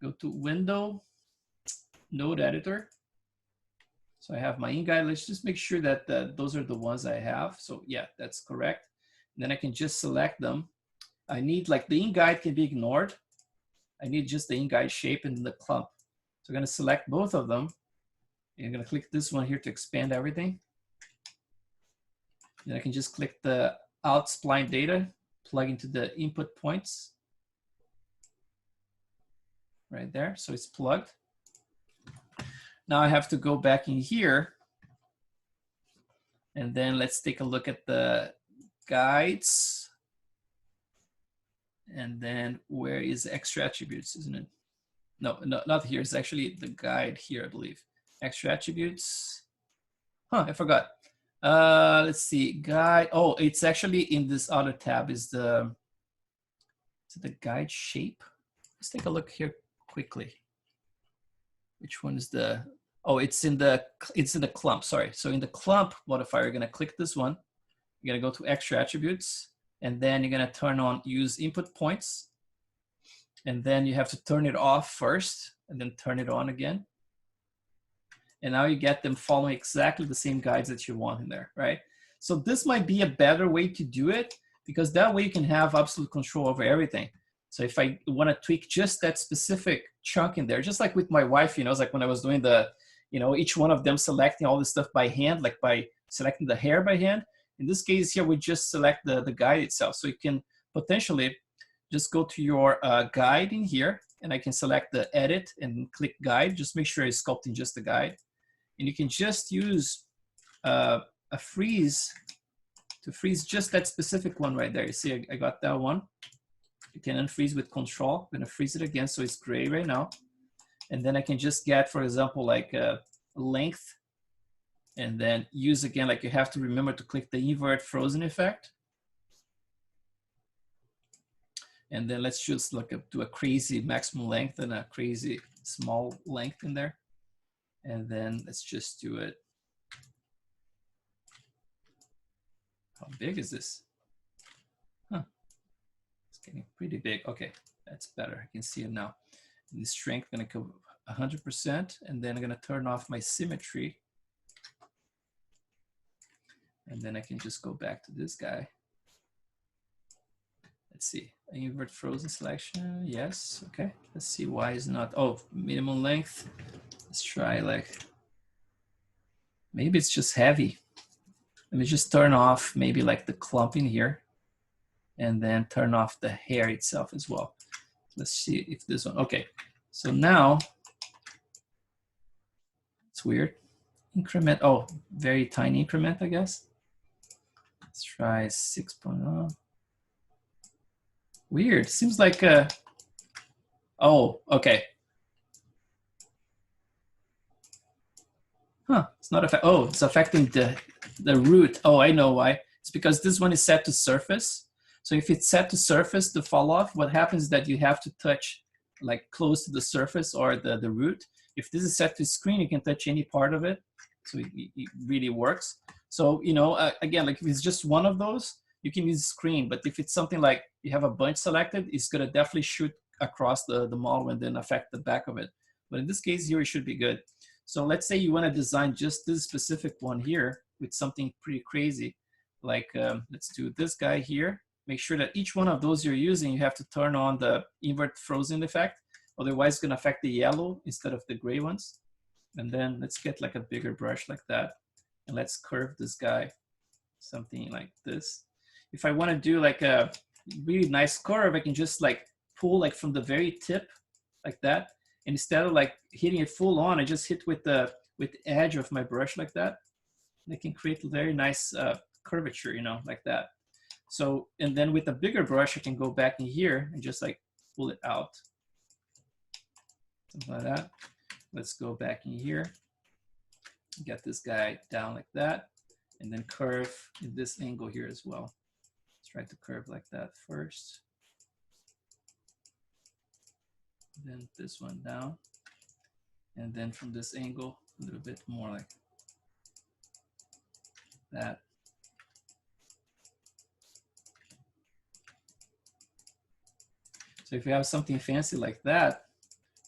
go to window, node editor. So I have my in guide. Let's just make sure that those are the ones I have. So yeah, that's correct. And then I can just select them. I need like the in guide can be ignored. I need just the in guide shape and the clump. So I'm gonna select both of them. And I'm gonna click this one here to expand everything. Then I can just click the out spline data, plug into the input points. Right there, so it's plugged. Now I have to go back in here. And then let's take a look at the guides. And then where is extra attributes, isn't it? No, not here. It's actually the guide here, I believe. Extra attributes. Huh, I forgot. Let's see, guide. Oh, it's actually in this other tab is the guide shape. Let's take a look here quickly. Which one is the, oh, it's in the clump, sorry. So in the clump modifier, you're gonna click this one. You're gonna go to extra attributes, and then you're gonna turn on use input points. And then you have to turn it off first, and then turn it on again. And now you get them following exactly the same guides that you want in there, right? So this might be a better way to do it, because that way you can have absolute control over everything. So if I want to tweak just that specific chunk in there, just like with my wife, you know, it's like when I was doing the, you know, each one of them selecting all this stuff by hand, like by selecting the hair by hand. In this case here, we just select the guide itself. So you can potentially just go to your guide in here, and I can select the edit and click guide. Just make sure it's sculpting just the guide. And you can just use a freeze to freeze just that specific one right there. You see, I got that one. You can unfreeze with control. I'm gonna freeze it again so it's gray right now. And then I can just get, for example, like a length, and then use again, like you have to remember to click the invert frozen effect. And then let's just look up to a crazy maximum length and a crazy small length in there. And then let's just do it. How big is this? Huh. It's getting pretty big. Okay, that's better. I can see it now. And the strength gonna go 100%, and then I'm gonna turn off my symmetry. And then I can just go back to this guy. Let's see, invert frozen selection, yes, okay. Let's see why it's not, oh, minimum length. Let's try like, maybe it's just heavy. Let me just turn off maybe like the clump in here, and then turn off the hair itself as well. Let's see if this one, okay. So now, it's weird. Increment, oh, very tiny increment, I guess. Let's try 6.0. Weird, seems like oh, okay. Huh, it's not affecting, oh, it's affecting the root. Oh, I know why. It's because this one is set to surface. So if it's set to surface, the fall off, what happens is that you have to touch like close to the surface or the root. If this is set to screen, you can touch any part of it. So it really works. So, you know, again, like if it's just one of those, you can use screen, but if it's something like you have a bunch selected, it's gonna definitely shoot across the model and then affect the back of it. But in this case here, it should be good. So let's say you wanna design just this specific one here with something pretty crazy. Like let's do this guy here. Make sure that each one of those you're using, you have to turn on the invert frozen effect. Otherwise it's gonna affect the yellow instead of the gray ones. And then let's get like a bigger brush like that. And let's curve this guy, something like this. If I want to do like a really nice curve, I can just like pull like from the very tip like that. And instead of like hitting it full on, I just hit with the edge of my brush like that. And I can create a very nice curvature, you know, like that. So, and then with a bigger brush, I can go back in here and just like pull it out. Something like that. Let's go back in here. Get this guy down like that. And then curve in this angle here as well. Try to curve like that first. Then this one down. And then from this angle, a little bit more like that. So if you have something fancy like that,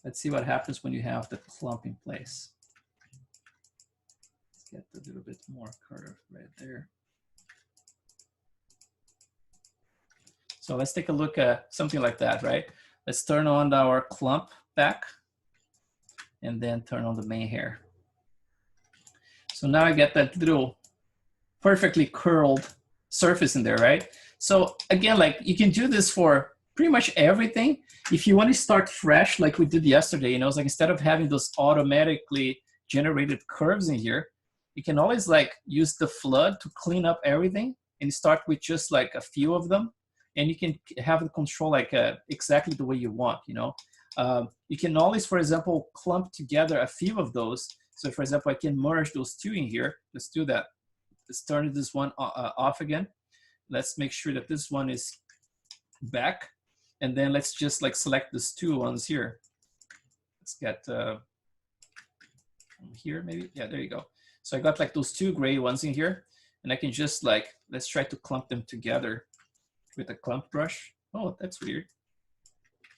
let's see what happens when you have the clump in place. Let's get a little bit more curve right there. So let's take a look at something like that, right? Let's turn on our clump back and then turn on the main hair. So now I get that little perfectly curled surface in there, right? So again, like you can do this for pretty much everything. If you want to start fresh, like we did yesterday, you know, it's like instead of having those automatically generated curves in here, you can always like use the flood to clean up everything and start with just like a few of them. And you can have the control like exactly the way you want, you know. You can always, for example, clump together a few of those. So for example, I can merge those two in here. Let's do that. Let's turn this one off again. Let's make sure that this one is back. And then let's just like select these two ones here. Let's get here maybe. Yeah, there you go. So I got like those two gray ones in here. And I can just like, let's try to clump them together with a clump brush. Oh, that's weird.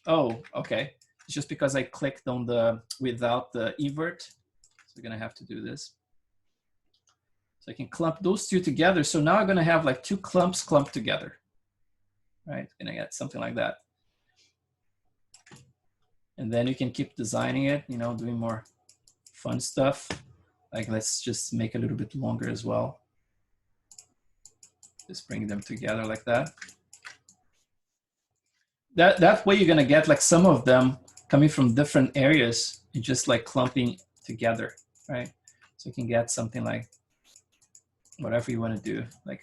Oh, okay. It's just because I clicked on the without the invert. So we're gonna have to do this. So I can clump those two together. So now I'm gonna have like two clumps clumped together. Right, gonna get something like that. And then you can keep designing it, you know, doing more fun stuff. Like let's just make a little bit longer as well. Just bring them together like that. That way you're gonna get like some of them coming from different areas and just like clumping together, right? So you can get something like whatever you want to do, like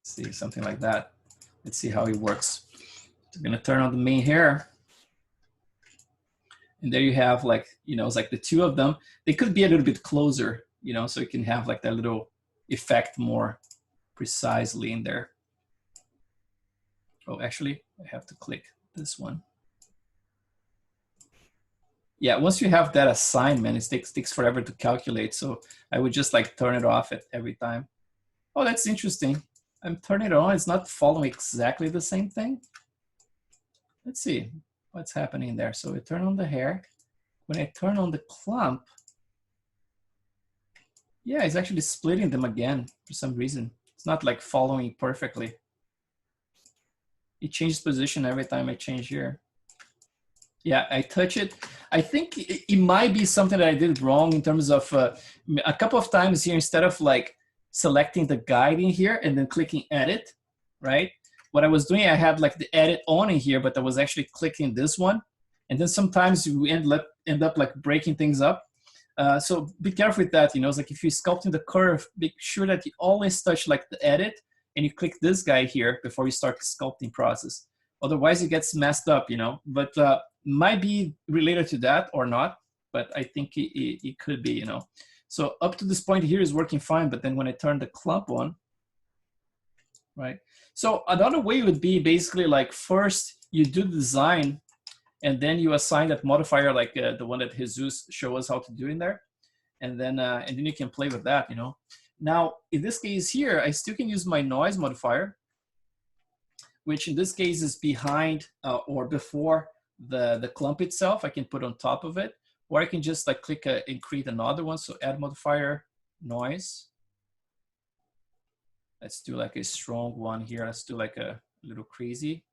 see something like that. Let's see how it works. So I'm gonna turn on the main hair. And there you have like, you know, it's like the two of them, they could be a little bit closer, you know, so you can have like that little effect more precisely in there. Oh, actually, I have to click this one. Yeah, once you have that assigned, man, it takes forever to calculate. So I would just like turn it off at every time. Oh, that's interesting. I'm turning it on. It's not following exactly the same thing. Let's see what's happening there. So I turn on the hair. When I turn on the clump, yeah, it's actually splitting them again for some reason. It's not like following perfectly. It changes position every time I change here. Yeah, I touch it. I think it might be something that I did wrong in terms of a couple of times here, instead of like selecting the guide in here and then clicking edit, right? What I was doing, I had like the edit on in here, but I was actually clicking this one. And then sometimes you end up like breaking things up. So be careful with that, you know, it's like if you're sculpting the curve, make sure that you always touch like the edit and you click this guy here before you start the sculpting process. Otherwise it gets messed up, you know, but might be related to that or not, but I think it could be, you know. So up to this point here is working fine, but then when I turn the clump on, right? So another way would be basically like first you do the design and then you assign that modifier like the one that Jesus showed us how to do in there. And then you can play with that, you know. Now, in this case here, I still can use my noise modifier, which in this case is behind or before the clump itself. I can put on top of it, or I can just like click and create another one. So add modifier, noise. Let's do like a strong one here. Let's do like a little crazy.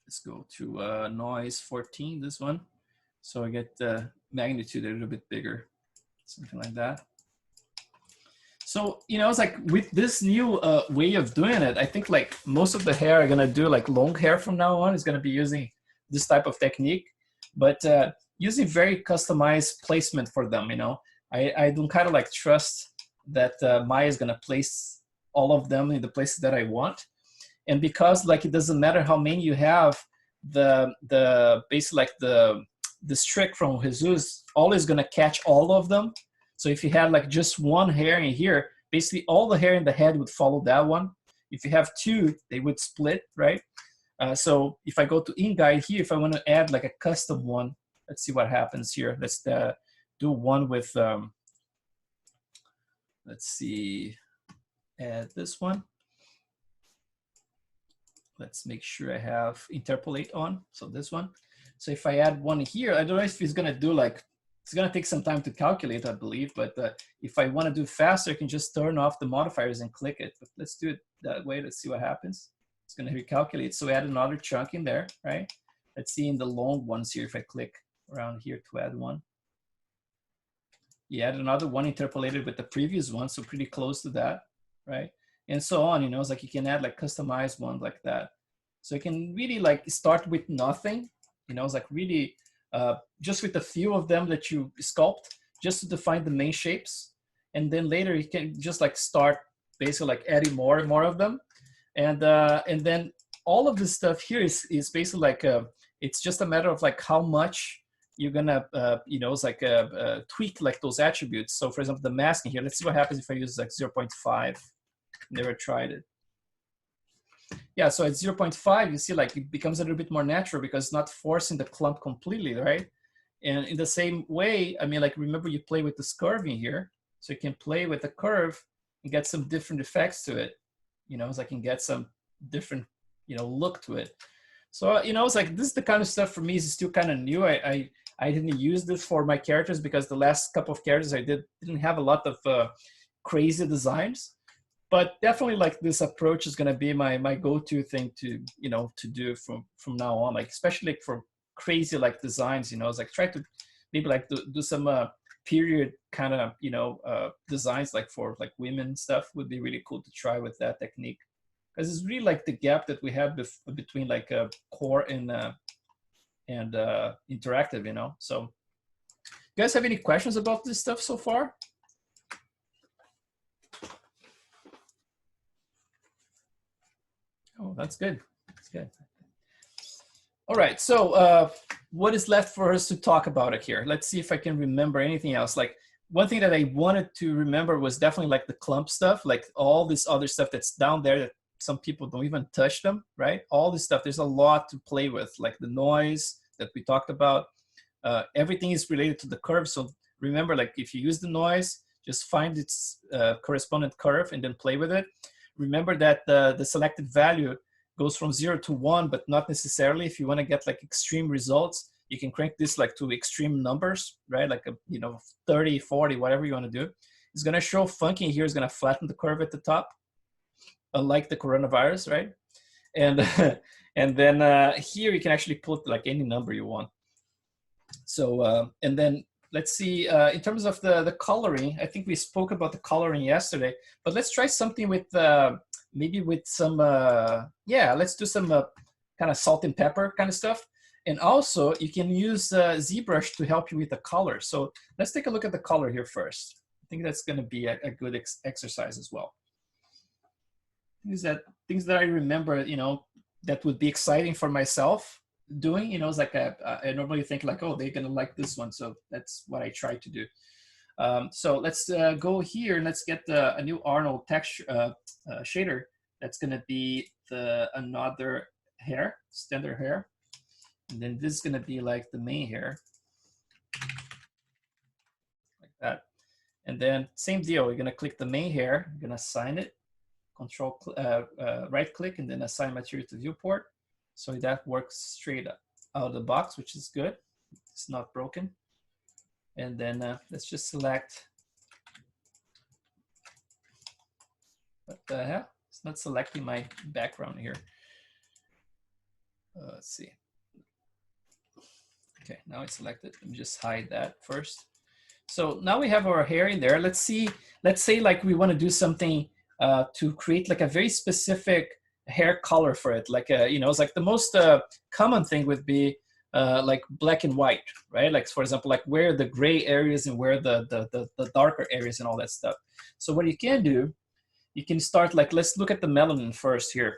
Let's go to noise 14, this one. So I get the magnitude a little bit bigger, something like that. So, you know, it's like with this new way of doing it, I think like most of the hair are gonna do like long hair from now on is gonna be using this type of technique, but using very customized placement for them, you know. I don't kind of like trust that Maya is gonna place all of them in the places that I want. And because like it doesn't matter how many you have, the basically like this trick from Jesus always gonna catch all of them. So if you had like just one hair in here, basically all the hair in the head would follow that one. If you have two, they would split, right? So if I go to in guide here, if I want to add like a custom one, let's see what happens here. Let's do one with, let's see, add this one. Let's make sure I have interpolate on. So this one. So if I add one here, I don't know if it's gonna do like, it's gonna take some time to calculate, I believe, but if I wanna do faster, I can just turn off the modifiers and click it. But let's do it that way, let's see what happens. It's gonna recalculate, so add another chunk in there, right? Let's see in the long ones here, if I click around here to add one. You add another one interpolated with the previous one, so pretty close to that, right? And so on, you know, it's like you can add like customized ones like that. So you can really like start with nothing, you know, it's like really, just with a few of them that you sculpt, just to define the main shapes. And then later you can just like start basically like adding more and more of them. And then all of this stuff here is basically like, it's just a matter of like how much you're gonna, you know, it's like tweak like those attributes. So for example, the masking here, let's see what happens if I use like 0.5. Never tried it. Yeah, so at 0.5, you see like it becomes a little bit more natural because it's not forcing the clump completely, right? And in the same way, I mean, like remember you play with this curving here, so you can play with the curve and get some different effects to it. You know, so I can get some different, you know, look to it. So, you know, it's like this is the kind of stuff for me is still kind of new. I didn't use this for my characters because the last couple of characters I didn't have a lot of crazy designs. But definitely like this approach is going to be my go-to thing to, you know, to do from now on, like especially like for crazy like designs, you know, it's like try to maybe like do some period kind of, you know, designs like for like women stuff would be really cool to try with that technique, because it's really like the gap that we have between like core and interactive, you know. So you guys have any questions about this stuff so far? Oh, that's good. That's good. All right. So what is left for us to talk about it here? Let's see if I can remember anything else. Like one thing that I wanted to remember was definitely like the clump stuff, like all this other stuff that's down there that some people don't even touch them, right? All this stuff, there's a lot to play with, like the noise that we talked about. Everything is related to the curve. So remember, like if you use the noise, just find its correspondent curve and then play with it. Remember that the selected value goes from 0 to 1, but not necessarily. If you want to get like extreme results, you can crank this like to extreme numbers, right? Like a, you know, 30, 40, whatever you want to do. It's going to show funky here. It's going to flatten the curve at the top, unlike the coronavirus, right? And and then here you can actually put like any number you want. So and then let's see, in terms of the coloring, I think we spoke about the coloring yesterday, but let's try something with maybe with some, yeah, let's do some kind of salt and pepper kind of stuff. And also you can use ZBrush to help you with the color. So let's take a look at the color here first. I think that's going to be a good exercise as well. Things that I remember, you know, that would be exciting for myself doing, you know, it's like I normally think like, oh, they're gonna like this one, so that's what I try to do. So let's go here and let's get a new Arnold texture shader. That's gonna be another hair, standard hair, and then this is gonna be like the main hair, like that. And then same deal, we're gonna click the main hair, I'm gonna assign it, right click, and then assign material to viewport. So that works straight out of the box, which is good. It's not broken. And then let's just select, what the hell? It's not selecting my background here. Let's see. Okay, now it's selected. Let me just hide that first. So now we have our hair in there. Let's see, let's say like we want to do something to create like a very specific hair color for it, like you know, it's like the most common thing would be like black and white, right? Like for example, like where the gray areas and where the darker areas and all that stuff. So what you can do, you can start like, let's look at the melanin first here.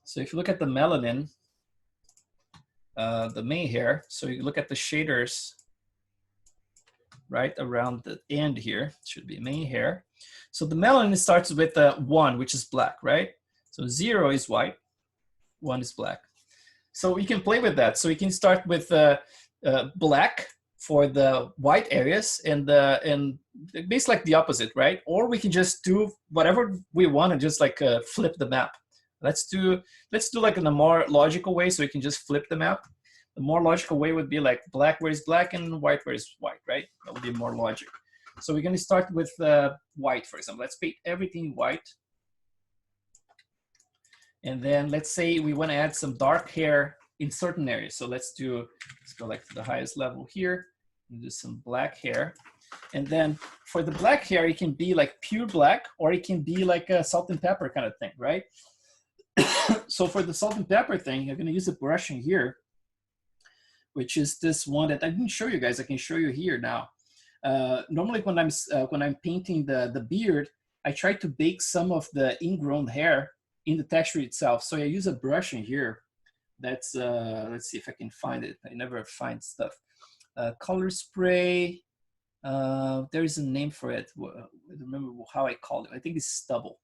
So if you look at the melanin, the main hair, so you look at the shaders right around the end here, it should be main hair. So the melanin starts with 1, which is black, right? So 0 is white, 1 is black. So you can play with that. So you can start with black for the white areas and basically like the opposite, right? Or we can just do whatever we want and just like flip the map. Let's do like in a more logical way, so we can just flip the map. The more logical way would be like black where is black and white where is white, right? That would be more logic. So we're going to start with white, for example. Let's paint everything white. And then let's say we want to add some dark hair in certain areas. So let's go like to the highest level here and do some black hair. And then for the black hair, it can be like pure black, or it can be like a salt and pepper kind of thing, right? So for the salt and pepper thing, I'm going to use a brush in here, which is this one that I didn't show you guys. I can show you here now. Normally when I'm painting the beard, I try to bake some of the ingrown hair in the texture itself. So I use a brush in here. That's let's see if I can find it. I never find stuff. Color spray. There is a name for it. I don't remember how I call it. I think it's stubble.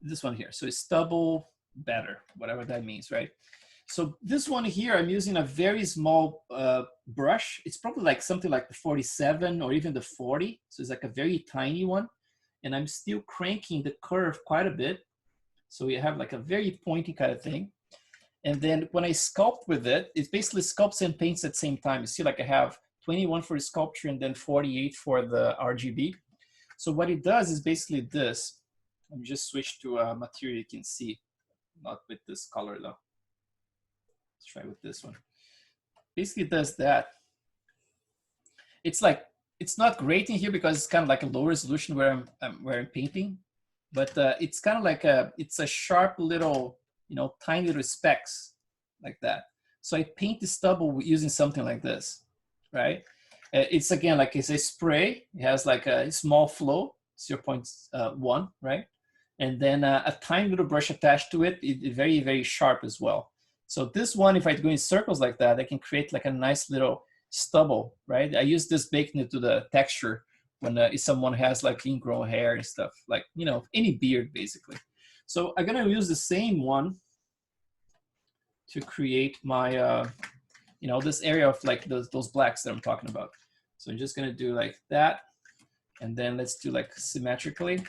This one here. So it's stubble better, whatever that means, right? So this one here, I'm using a very small brush. It's probably like something like the 47 or even the 40. So it's like a very tiny one. And I'm still cranking the curve quite a bit. So we have like a very pointy kind of thing. And then when I sculpt with it, it basically sculpts and paints at the same time. You see, like I have 21 for sculpture and then 48 for the RGB. So what it does is basically this. Let me just switch to a material you can see, not with this color though. Let's try with this one. Basically it does that. It's like, it's not great in here because it's kind of like a low resolution where I'm painting, but it's kind of like it's a sharp little, you know, tiny little specks like that. So I paint the stubble using something like this, right? It's again, like it's a spray. It has like a small flow, 0.1, right? And then a tiny little brush attached to it, very, very sharp as well. So this one, if I go in circles like that, I can create like a nice little stubble, right? I use this baking it to the texture when if someone has like ingrown hair and stuff, like, you know, any beard basically. So I'm gonna use the same one to create my, you know, this area of like those blacks that I'm talking about. So I'm just gonna do like that. And then let's do like symmetrically.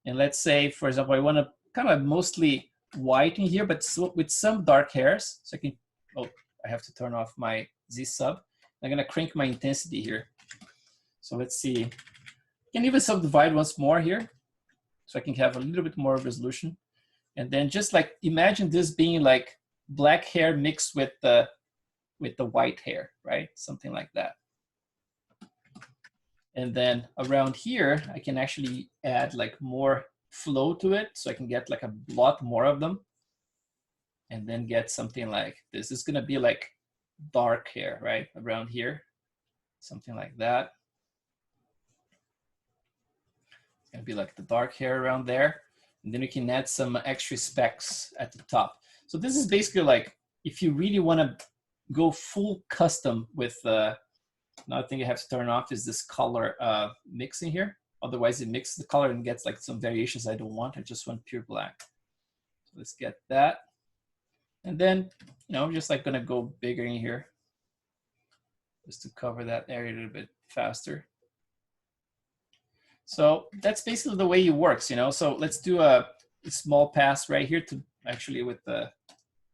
And let's say, for example, I wanna kind of mostly white in here, but with some dark hairs. So I can, oh, I have to turn off my Z sub. I'm gonna crank my intensity here. So let's see. I can even subdivide once more here, so I can have a little bit more resolution. And then just like, imagine this being like black hair mixed with the white hair, right? Something like that. And then around here, I can actually add like more flow to it, so I can get like a lot more of them. And then get something like this. It's gonna be like dark hair, right? Around here, something like that. It's gonna be like the dark hair around there. And then we can add some extra specks at the top. So this is basically like, if you really wanna go full custom with, another thing I have to turn off is this color mixing here. Otherwise it mixes the color and gets like some variations I don't want. I just want pure black. So let's get that. And then, you know, I'm just like gonna go bigger in here just to cover that area a little bit faster. So that's basically the way it works, you know. So let's do a small pass right here to actually with the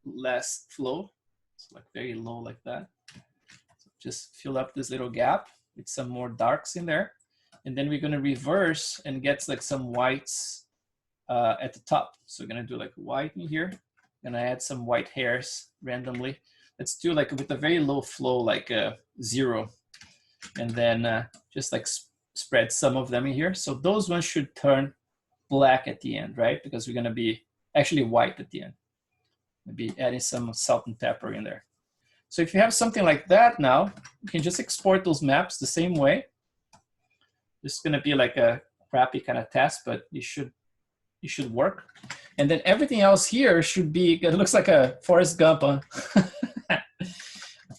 less flow. It's like very low like that. So just fill up this little gap with some more darks in there. And then we're gonna reverse and get like some whites at the top. So we're gonna do like white in here. Gonna add some white hairs randomly. Let's do like with a very low flow, like 0. And then just like spread some of them in here. So those ones should turn black at the end, right? Because we're gonna be actually white at the end. Maybe adding some salt and pepper in there. So if you have something like that now, you can just export those maps the same way. This is gonna be like a crappy kind of test, but it should work. And then everything else here should be, it looks like a Forrest Gump, huh?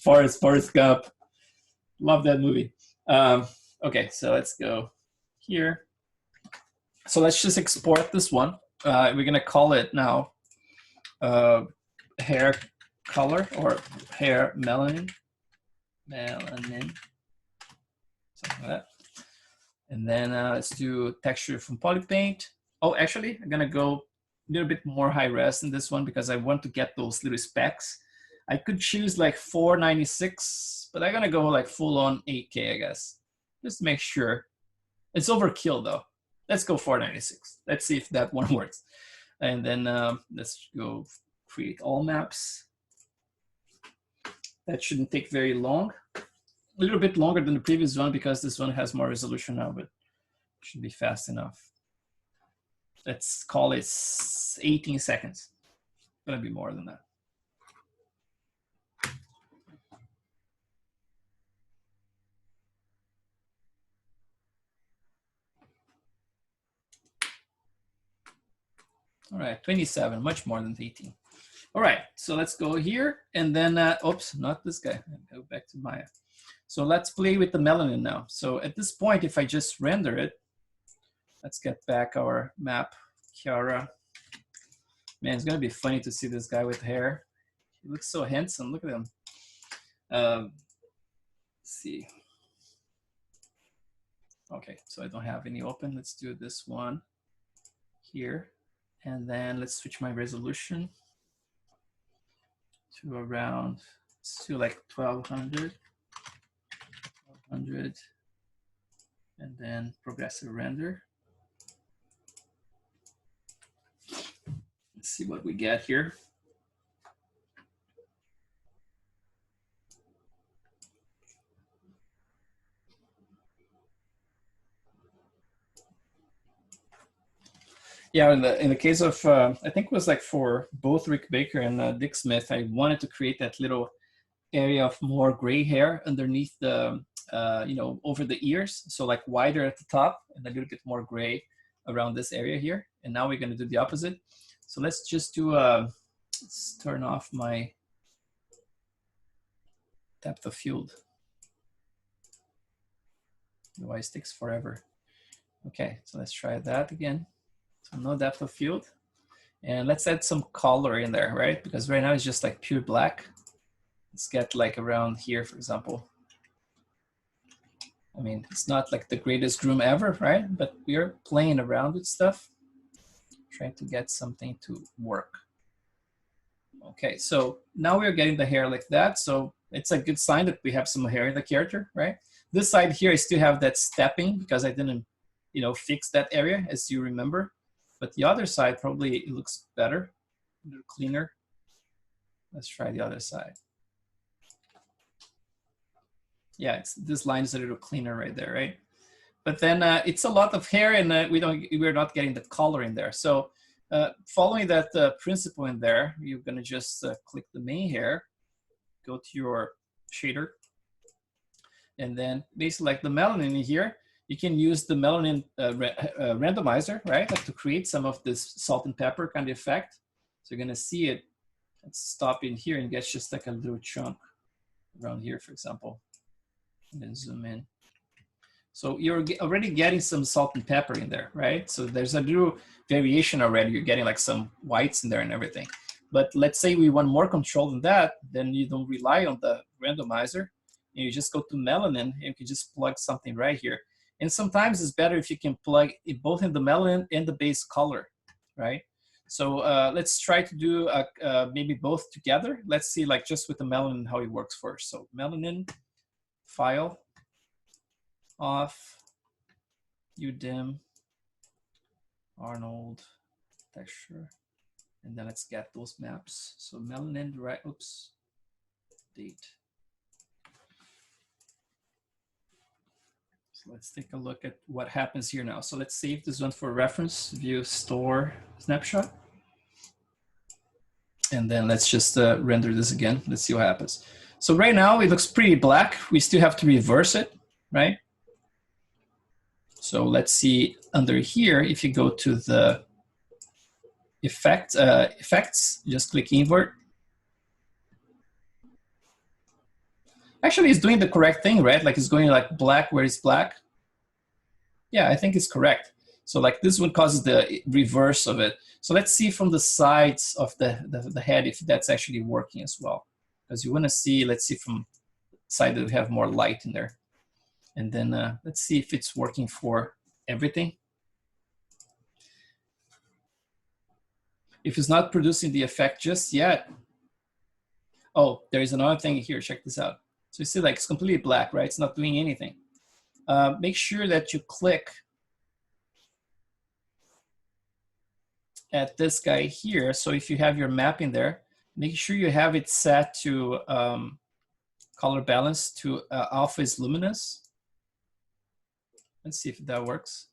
Forrest Gump. Love that movie. Okay, so let's go here. So let's just export this one. We're gonna call it now hair color or hair melanin, something like that. And then let's do texture from polypaint. Oh, actually, I'm gonna go a little bit more high res in this one because I want to get those little specks. I could choose like 496, but I'm gonna go like full on 8K, I guess. Just to make sure. It's overkill though. Let's go 496. Let's see if that one works. And then let's go create all maps. That shouldn't take very long. A little bit longer than the previous one because this one has more resolution now, but it should be fast enough. Let's call it 18 seconds. It's gonna be more than that. All right, 27, much more than 18. All right, so let's go here and then, oops, not this guy. I'll go back to Maya. So let's play with the melanin now. So at this point, if I just render it, let's get back our map, Kiara. Man, it's gonna be funny to see this guy with hair. He looks so handsome, look at him. Let's see. Okay, so I don't have any open. Let's do this one here. And then let's switch my resolution to around, let's do like 1200. And then progressive render. Let's see what we get here. Yeah, in the case of, I think it was like for both Rick Baker and Dick Smith, I wanted to create that little area of more gray hair underneath the, over the ears. So like wider at the top and a little bit more gray around this area here. And now we're going to do the opposite. So let's just do, let's turn off my depth of field. Otherwise it takes forever. Okay, so let's try that again. So no depth of field. And let's add some color in there, right? Because right now it's just like pure black. Let's get like around here, for example. I mean, it's not like the greatest groom ever, right? But we're playing around with stuff, trying to get something to work. Okay, so now we're getting the hair like that. So it's a good sign that we have some hair in the character, right? This side here, I still have that stepping because I didn't, fix that area, as you remember. But the other side probably it looks better, a little cleaner. Let's try the other side. Yeah, this line is a little cleaner right there, right? But then it's a lot of hair, and we're not getting the color in there. So following that principle in there, you're gonna just click the main hair, go to your shader, and then basically like the melanin in here, you can use the melanin randomizer, right? Like to create some of this salt and pepper kind of effect. So you're gonna see it. Let's stop in here and get just like a little chunk around here, for example. And then zoom in. So you're already getting some salt and pepper in there, right? So there's a little variation already. You're getting like some whites in there and everything. But let's say we want more control than that, then you don't rely on the randomizer. And you just go to melanin and you can just plug something right here. And sometimes it's better if you can plug it both in the melanin and the base color, right? So let's try to do maybe both together. Let's see like just with the melanin how it works first. So melanin, file, off, udim, Arnold, texture, and then let's get those maps. So melanin, right, oops, date. So let's take a look at what happens here now. So let's save this one for reference, view, store, snapshot. And then let's just render this again. Let's see what happens. So right now it looks pretty black. We still have to reverse it, right? So let's see under here, if you go to the effects, just click invert. Actually, it's doing the correct thing, right? Like it's going like black where it's black. Yeah, I think it's correct. So like this one causes the reverse of it. So let's see from the sides of the head if that's actually working as well. Because you want to see, let's see from the side that we have more light in there. And then let's see if it's working for everything. If it's not producing the effect just yet. Oh, there is another thing here. Check this out. So you see like it's completely black, right? It's not doing anything. Make sure that you click at this guy here. So if you have your map in there, make sure you have it set to color balance to alpha is luminous. Let's see if that works.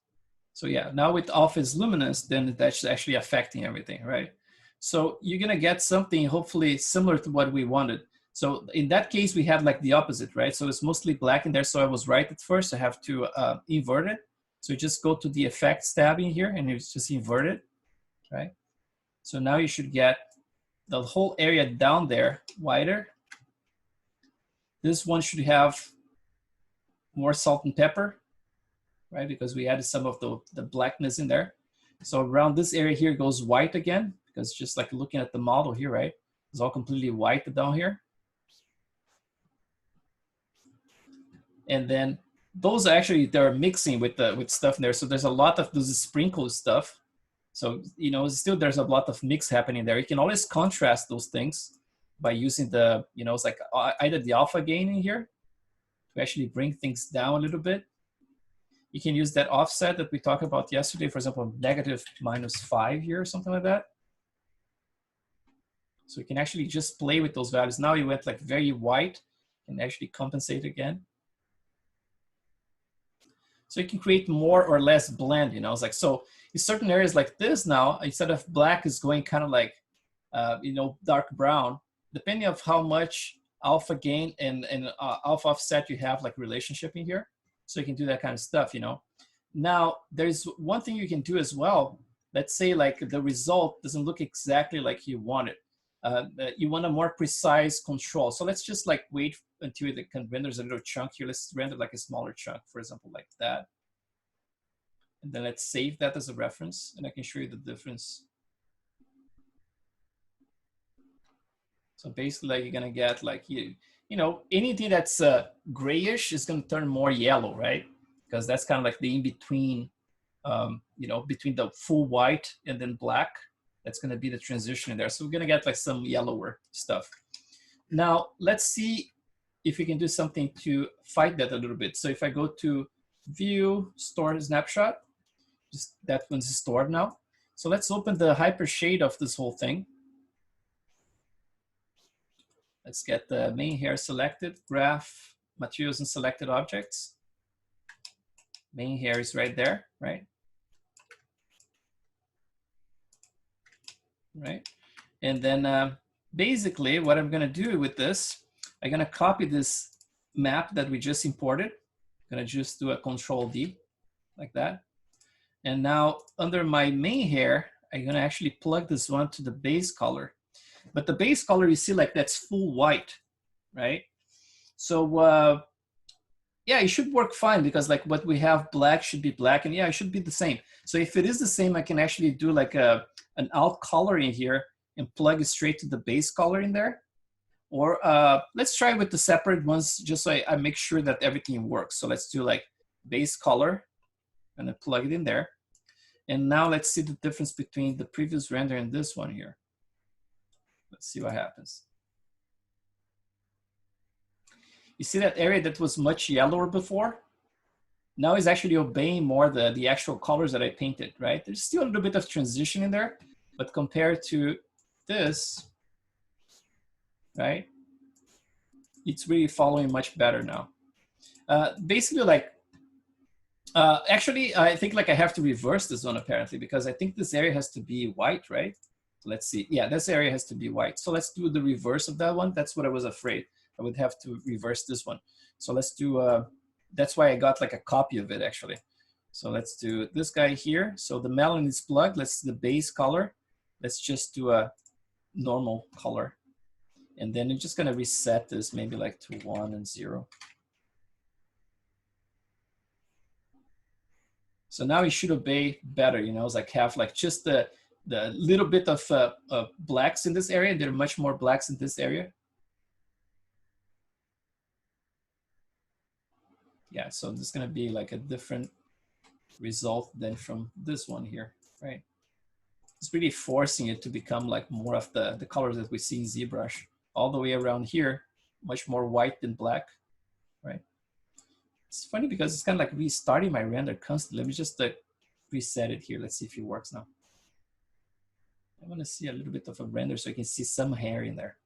So yeah, now with alpha is luminous, then that's actually affecting everything, right? So you're gonna get something hopefully similar to what we wanted. So in that case, we had like the opposite, right? So it's mostly black in there. So I was right at first. I have to invert it. So just go to the effects tab in here and it's just invert it, right? So now you should get the whole area down there wider. This one should have more salt and pepper, right? Because we added some of the blackness in there. So around this area here goes white again, because just like looking at the model here, right? It's all completely white down here. And then those actually, they're mixing with stuff in there. So there's a lot of this sprinkle stuff. So, you know, still there's a lot of mix happening there. You can always contrast those things by using the, you know, it's like either the alpha gain in here to actually bring things down a little bit. You can use that offset that we talked about yesterday, for example, -5 here or something like that. So you can actually just play with those values. Now you went like very white and actually compensate again. So you can create more or less blend, you know. It's like, so in certain areas like this now, instead of black is going kind of like, you know, dark brown, depending on how much alpha gain and alpha offset you have like relationship in here. So you can do that kind of stuff, you know. Now, there's one thing you can do as well. Let's say like the result doesn't look exactly like you want it. You want a more precise control. So let's just like wait until it can render a little chunk here. Let's render like a smaller chunk, for example, like that. And then let's save that as a reference, and I can show you the difference. So basically, like, you're gonna get like, you know, anything that's grayish is gonna turn more yellow, right? Because that's kind of like the in-between, you know, between the full white and then black. That's gonna be the transition in there. So we're gonna get like some yellower stuff. Now, let's see if we can do something to fight that a little bit. So if I go to View, Store Snapshot, just that one's stored now. So let's open the hyper shade of this whole thing. Let's get the main hair selected, graph, materials and selected objects. Main hair is right there, right? Right. And then basically what I'm gonna do with this, I'm gonna copy this map that we just imported. I'm gonna just do a Control D like that. And now under my main hair, I'm gonna actually plug this one to the base color. But the base color, you see, like that's full white, right? So yeah, it should work fine because like what we have black should be black, and yeah, it should be the same. So if it is the same, I can actually do like an alt color in here and plug it straight to the base color in there. Or let's try with the separate ones just so I make sure that everything works. So let's do like base color and then plug it in there. And now let's see the difference between the previous render and this one here. Let's see what happens. You see that area that was much yellower before? Now is actually obeying more the actual colors that I painted, right? There's still a little bit of transition in there, but compared to this, right? It's really following much better now. Basically, like, actually, I think like I have to reverse this one apparently because I think this area has to be white, right? Let's see. Yeah, this area has to be white. So let's do the reverse of that one. That's what I was afraid. I would have to reverse this one. So let's do, that's why I got like a copy of it actually. So let's do this guy here. So the melon is plugged. Let's do the base color. Let's just do a normal color. And then I'm just gonna reset this maybe like to 1 and 0. So now it should obey better, you know, it's like have like just the little bit of blacks in this area. There are much more blacks in this area. Yeah, so this is gonna be like a different result than from this one here, right? It's really forcing it to become like more of the colors that we see in ZBrush. All the way around here, much more white than black, right? It's funny because it's kind of like restarting my render constantly. Let me just reset it here. Let's see if it works now. I want to see a little bit of a render so I can see some hair in there.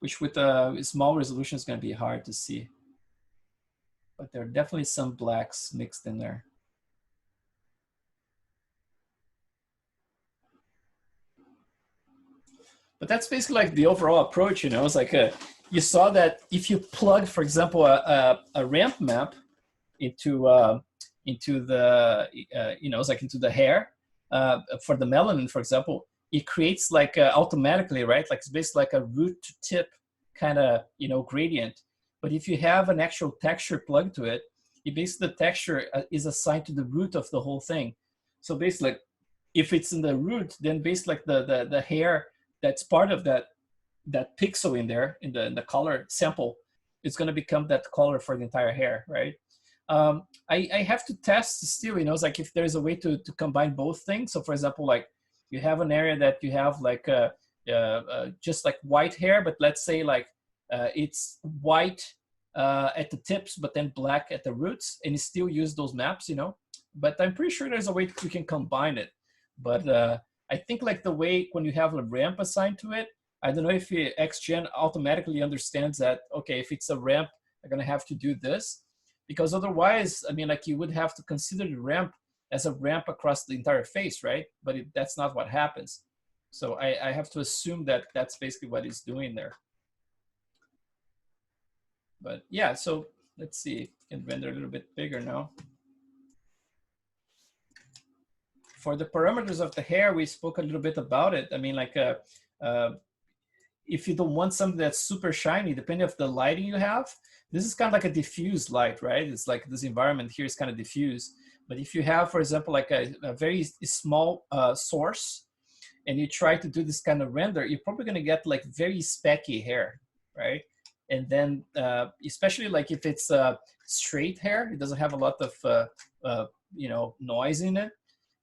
Which with a small resolution is going to be hard to see. But there are definitely some blacks mixed in there. But that's basically like the overall approach, you know, it's like you saw that if you plug, for example, a ramp map into the, you know, it's like into the hair for the melanin, for example, it creates like automatically, right? Like it's basically like a root to tip kind of, you know, gradient. But if you have an actual texture plugged to it, basically the texture is assigned to the root of the whole thing. So basically, like, if it's in the root, then basically like the hair that's part of that pixel in there in the color sample, it's going to become that color for the entire hair, right? I have to test still, you know, it's like if there's a way to combine both things. So for example, like you have an area that you have like just like white hair, but let's say like it's white at the tips, but then black at the roots, and you still use those maps, you know. But I'm pretty sure there's a way you can combine it. But I think like the way when you have a ramp assigned to it, I don't know if XGen automatically understands that, okay, if it's a ramp, I'm gonna have to do this. Because otherwise, I mean, like you would have to consider the ramp as a ramp across the entire face, right? But that's not what happens. So I have to assume that that's basically what it's doing there. But yeah, so let's see, I can render a little bit bigger now. For the parameters of the hair, we spoke a little bit about it. I mean, like if you don't want something that's super shiny, depending on the lighting you have, this is kind of like a diffuse light, right? It's like this environment here is kind of diffuse. But if you have, for example, like a very small source, and you try to do this kind of render, you're probably going to get like very specky hair, right? And then especially like if it's straight hair, it doesn't have a lot of you know, noise in it,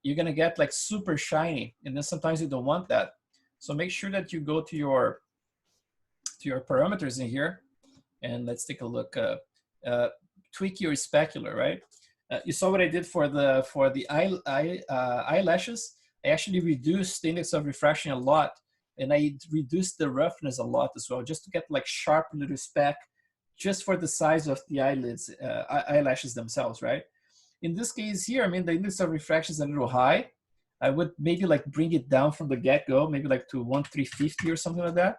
you're going to get like super shiny. And then sometimes you don't want that. So make sure that you go to your parameters in here, and let's take a look. Tweak your specular, right? You saw what I did for the eyelashes. I actually reduced the index of refraction a lot, and I reduced the roughness a lot as well, just to get like sharp little speck, just for the size of the eyelids, eyelashes themselves, right? In this case here, I mean, the index of refraction is a little high. I would maybe like bring it down from the get-go, maybe like to 1,350 or something like that.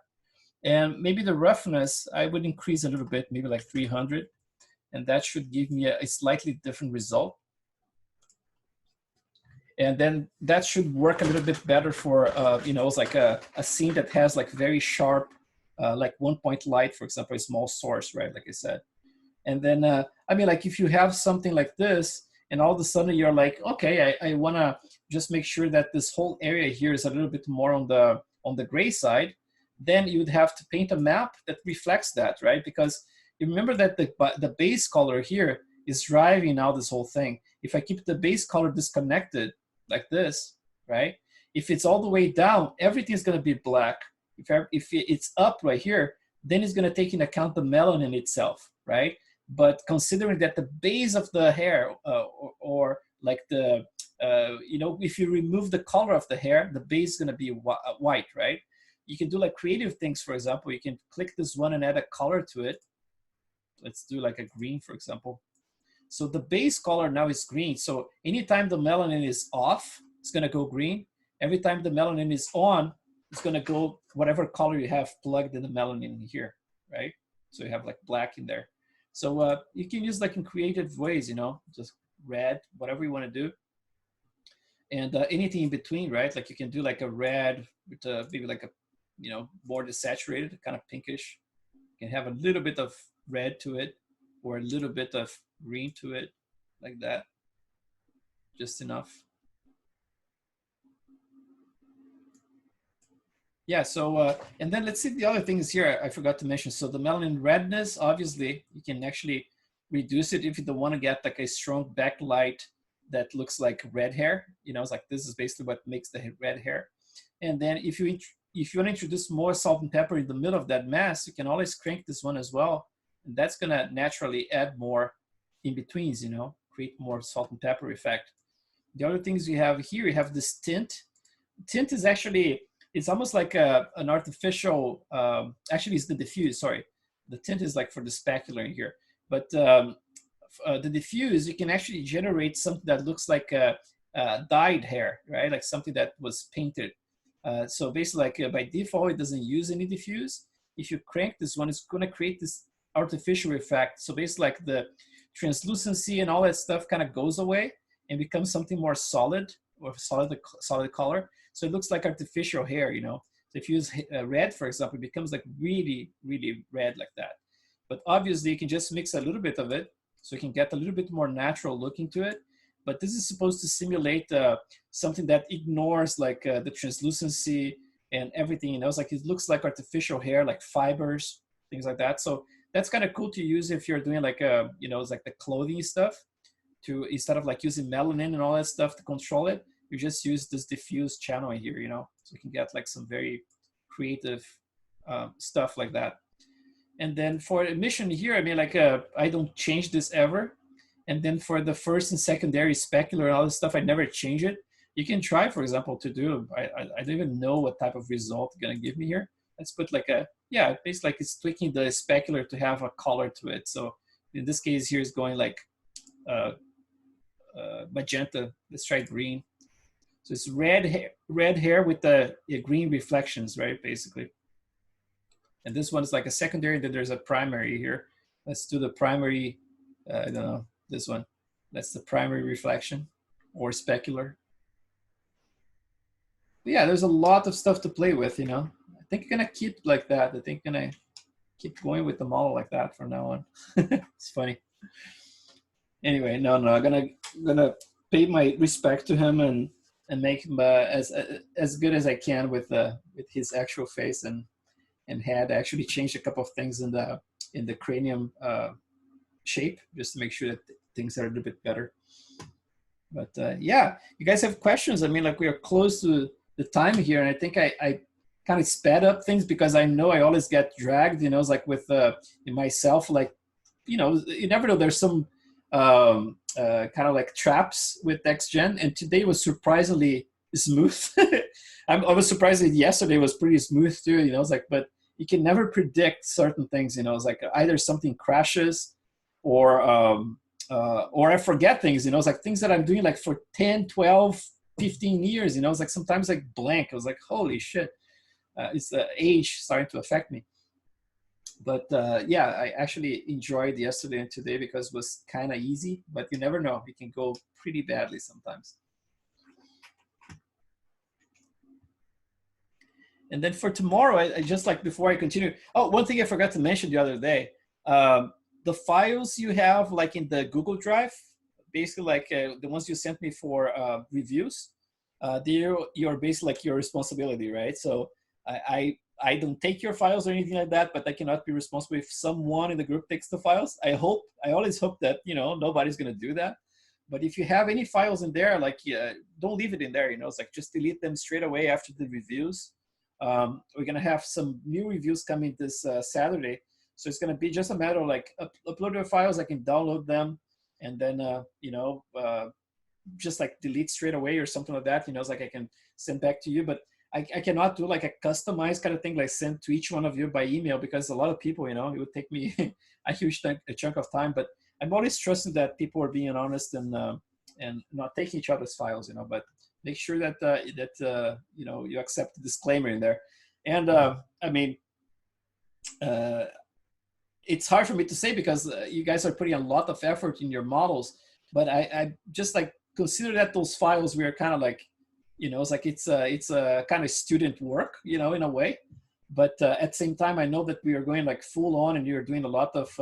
And maybe the roughness, I would increase a little bit, maybe like 300. And that should give me a slightly different result. And then that should work a little bit better for, you know, it's like a scene that has like very sharp, like 1-point light, for example, a small source, right? Like I said. And then, I mean, like if you have something like this, and all of a sudden you're like, okay, I want to just make sure that this whole area here is a little bit more on the gray side, then you would have to paint a map that reflects that, right? Because you remember that the base color here is driving out this whole thing. If I keep the base color disconnected like this, right? If it's all the way down, everything's going to be black. If it's up right here, then it's going to take into account the melanin itself, right? But considering that the base of the hair, or like the, you know, if you remove the color of the hair, the base is going to be white, right? You can do like creative things. For example, you can click this one and add a color to it. Let's do like a green, for example. So the base color now is green. So anytime the melanin is off, it's going to go green. Every time the melanin is on, it's going to go whatever color you have plugged in the melanin here, right? So you have like black in there. So you can use like in creative ways, you know, just red, whatever you want to do. And anything in between, right? Like you can do like a red with maybe like a, you know, more desaturated, kind of pinkish. You can have a little bit of red to it, or a little bit of green to it, like that. Just enough. Yeah, so, and then let's see the other things here I forgot to mention. So the melanin redness, obviously, you can actually reduce it if you don't want to get like a strong backlight that looks like red hair. You know, it's like this is basically what makes the red hair. And then if you want to introduce more salt and pepper in the middle of that mass, you can always crank this one as well. And that's going to naturally add more in-betweens, you know, create more salt and pepper effect. The other things you have here, you have this tint. Tint is actually, it's almost like an artificial, actually it's the diffuse, sorry. The tint is like for the specular in here. But the diffuse, you can actually generate something that looks like dyed hair, right? Like something that was painted. So basically like by default, it doesn't use any diffuse. If you crank this one, it's gonna create this artificial effect. So basically like the translucency and all that stuff kind of goes away and becomes something more solid, or solid color. So it looks like artificial hair, you know. So if you use red, for example, it becomes like really, really red like that. But obviously you can just mix a little bit of it, so you can get a little bit more natural looking to it. But this is supposed to simulate something that ignores like the translucency and everything, you know. It's like it looks like artificial hair, like fibers, things like that. So that's kind of cool to use if you're doing like you know, it's like the clothing stuff. To instead of like using melanin and all that stuff to control it, you just use this diffuse channel here, you know, so you can get like some very creative stuff like that. And then for emission here, I mean, like I don't change this ever. And then for the first and secondary specular and all this stuff, I never change it. You can try, for example, to do, I don't even know what type of result it's gonna give me here. Let's put like a, yeah, basically like it's tweaking the specular to have a color to it. So in this case here is going like magenta. Let's try green. So it's red hair with the green reflections, right, basically. And this one is like a secondary, then there's a primary here. Let's do the primary, I don't know, this one. That's the primary reflection or specular. But yeah, there's a lot of stuff to play with, you know. I think I'm gonna keep like that. I think I'm gonna keep going with the model like that from now on. It's funny. Anyway, no, I'm gonna pay my respect to him and make him as good as I can with his actual face and had actually changed a couple of things in the cranium shape just to make sure that things are a little bit better. But yeah, you guys have questions? I mean, like we are close to the time here, and I think I kind of sped up things because I know I always get dragged. You know, it's like with myself, like, you know, you never know. There's some kind of like traps with XGen, and today was surprisingly smooth. I was surprised that yesterday was pretty smooth too. You know, it's like, but you can never predict certain things. You know, it's like either something crashes or I forget things. You know, it's like things that I'm doing like for 10, 12, 15 years. You know, it's like sometimes like blank. I was like, holy shit. It's the age starting to affect me. But yeah, I actually enjoyed yesterday and today because it was kind of easy, but you never know. It can go pretty badly sometimes. And then for tomorrow, I just like, before I continue, oh, one thing I forgot to mention the other day, the files you have like in the Google Drive, basically like the ones you sent me for reviews, you're basically like your responsibility, right? So I don't take your files or anything like that, but I cannot be responsible if someone in the group takes the files. I always hope that, you know, nobody's gonna do that. But if you have any files in there, like, don't leave it in there, you know, it's like just delete them straight away after the reviews. We're gonna have some new reviews coming this Saturday. So it's gonna be just a matter of like upload your files, I can download them, and then, you know, just like delete straight away or something like that. You know, it's like I can send back to you, but I cannot do like a customized kind of thing, like send to each one of you by email, because a lot of people, you know, it would take me a huge chunk of time. But I'm always trusting that people are being honest and not taking each other's files, you know. But make sure that you know, you accept the disclaimer in there. And I mean, it's hard for me to say because you guys are putting a lot of effort in your models. But I just like consider that those files we are kind of like, you know, it's like it's a kind of student work, you know, in a way. But at the same time, I know that we are going like full on, and you're doing a lot of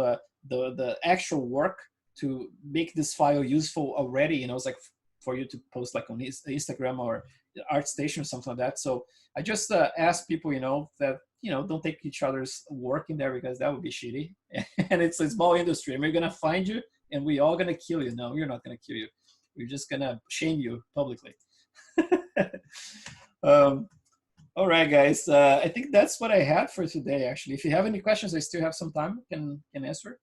the actual work to make this file useful already. You know, it's like for you to post like on Instagram or Artstation or something like that. So I just ask people, you know, that, you know, don't take each other's work in there, because that would be shitty. And it's a small industry, and we're gonna find you, and we all gonna kill you. No, we're not gonna kill you. We're just gonna shame you publicly. All right, guys. I think that's what I had for today. Actually, if you have any questions, I still have some time. Can answer.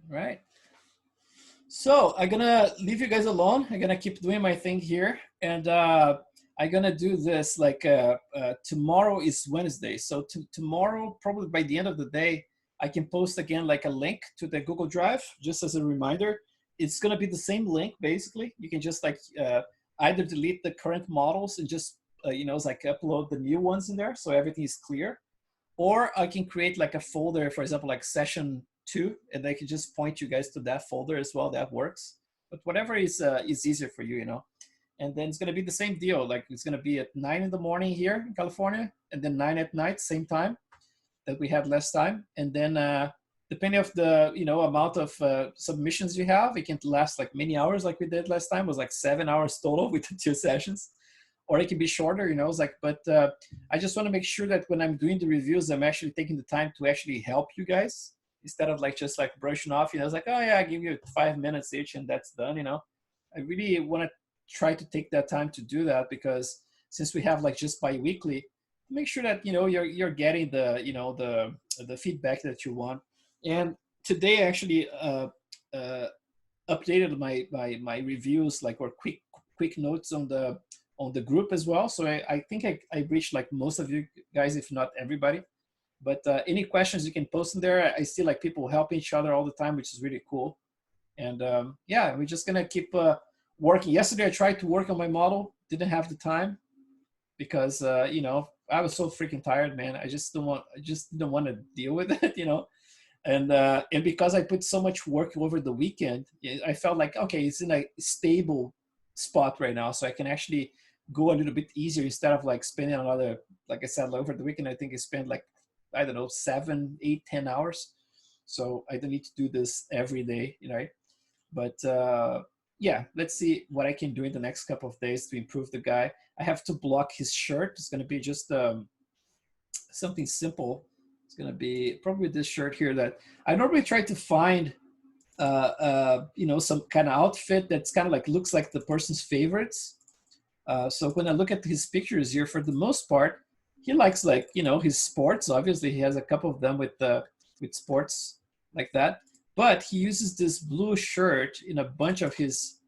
All right. So I'm gonna leave you guys alone. I'm gonna keep doing my thing here, and I'm gonna do this like tomorrow is Wednesday. So tomorrow, probably by the end of the day, I can post again like a link to the Google Drive, just as a reminder. It's gonna be the same link basically. You can just like either delete the current models and just you know, it's like upload the new ones in there, so everything is clear. Or I can create like a folder, for example, like session 2, and I can just point you guys to that folder as well. That works. But whatever is easier for you, you know. And then it's gonna be the same deal. Like it's gonna be at 9 in the morning here in California, and then 9 at night, same time that we had last time. And then depending of the, you know, amount of submissions you have, it can last like many hours, like we did last time. It was like 7 hours total with the 2 sessions. Or it can be shorter, you know. It's like, but I just want to make sure that when I'm doing the reviews, I'm actually taking the time to actually help you guys, instead of like just like brushing off, you know. It's like, oh yeah, I give you 5 minutes each and that's done, you know. I really want to try to take that time to do that, because since we have like just bi-weekly, make sure that, you know, you're getting the, you know, the feedback that you want. And today actually updated my reviews, like, or quick notes on the group as well. So I think I reached like most of you guys, if not everybody. But any questions you can post in there. I see like people helping each other all the time, which is really cool. And yeah, we're just gonna keep working. Yesterday I tried to work on my model, didn't have the time because you know, I was so freaking tired, man. I just didn't want to deal with it, you know. And because I put so much work over the weekend, I felt like, okay, it's in a stable spot right now, so I can actually go a little bit easier instead of like spending another, like I said, over the weekend. I think I spent like, I don't know, 7, 8, 10 hours. So I don't need to do this every day, you know. But yeah, let's see what I can do in the next couple of days to improve the guy. I have to block his shirt. It's going to be just something simple. It's going to be probably this shirt here that I normally try to find, you know, some kind of outfit that's kind of like looks like the person's favorites. So when I look at his pictures here, for the most part, he likes, like, you know, his sports. Obviously, he has a couple of them with sports like that. But he uses this blue shirt in a bunch of his,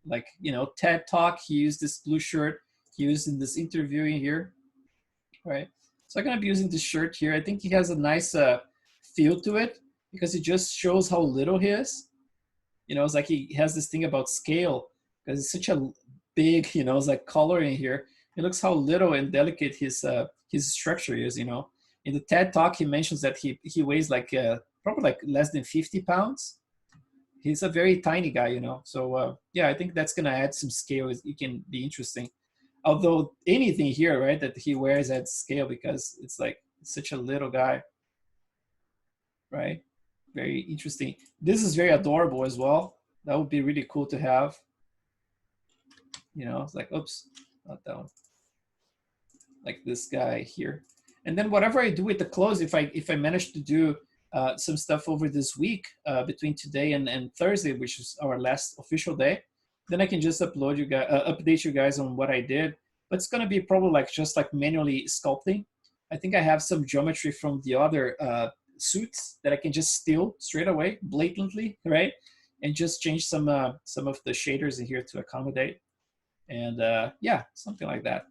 like, you know, TED Talk. He used this blue shirt. He used in this interview here, right? So I'm gonna be using this shirt here. I think he has a nice feel to it because it just shows how little he is. You know, it's like he has this thing about scale because it's such a big, you know, it's like color in here. It looks how little and delicate his structure is, you know. In the TED Talk, he mentions that he weighs like probably like less than 50 pounds. He's a very tiny guy, you know. So yeah, I think that's gonna add some scale. It can be interesting. Although anything here, right, that he wears adds scale because it's like such a little guy, right? Very interesting. This is very adorable as well. That would be really cool to have. You know, it's like, oops, not that one. Like this guy here. And then whatever I do with the clothes, if I manage to do some stuff over this week between today and Thursday, which is our last official day, then I can just update you guys on what I did. But it's gonna be probably like just like manually sculpting. I think I have some geometry from the other suits that I can just steal straight away, blatantly, right? And just change some of the shaders in here to accommodate. And yeah, something like that.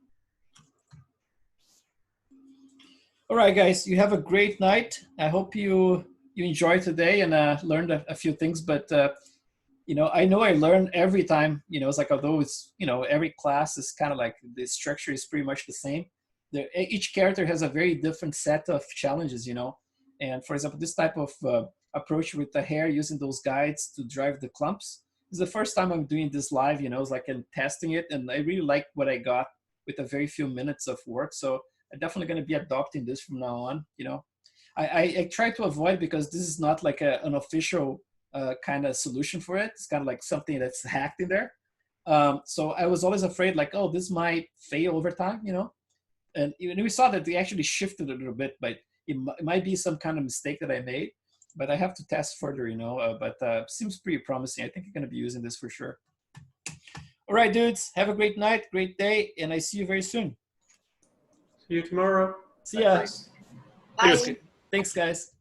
All right, guys, you have a great night. I hope you enjoyed today and learned a few things. But you know I learn every time. You know, it's like, although it's, you know, every class is kind of like the structure is pretty much the same. Each character has a very different set of challenges. You know, and for example, this type of approach with the hair using those guides to drive the clumps is the first time I'm doing this live. You know, it's like I'm testing it, and I really like what I got with a very few minutes of work. So I'm definitely going to be adopting this from now on. You know, I try to avoid, because this is not like an official kind of solution for it. It's kind of like something that's hacked in there. So I was always afraid, like, oh, this might fail over time, you know. And even we saw that they actually shifted a little bit, but it might be some kind of mistake that I made. But I have to test further, you know. But seems pretty promising. I think I'm going to be using this for sure. All right, dudes. Have a great night, great day, and I see you very soon. See you tomorrow. See ya. Thanks. Bye. Thanks, guys.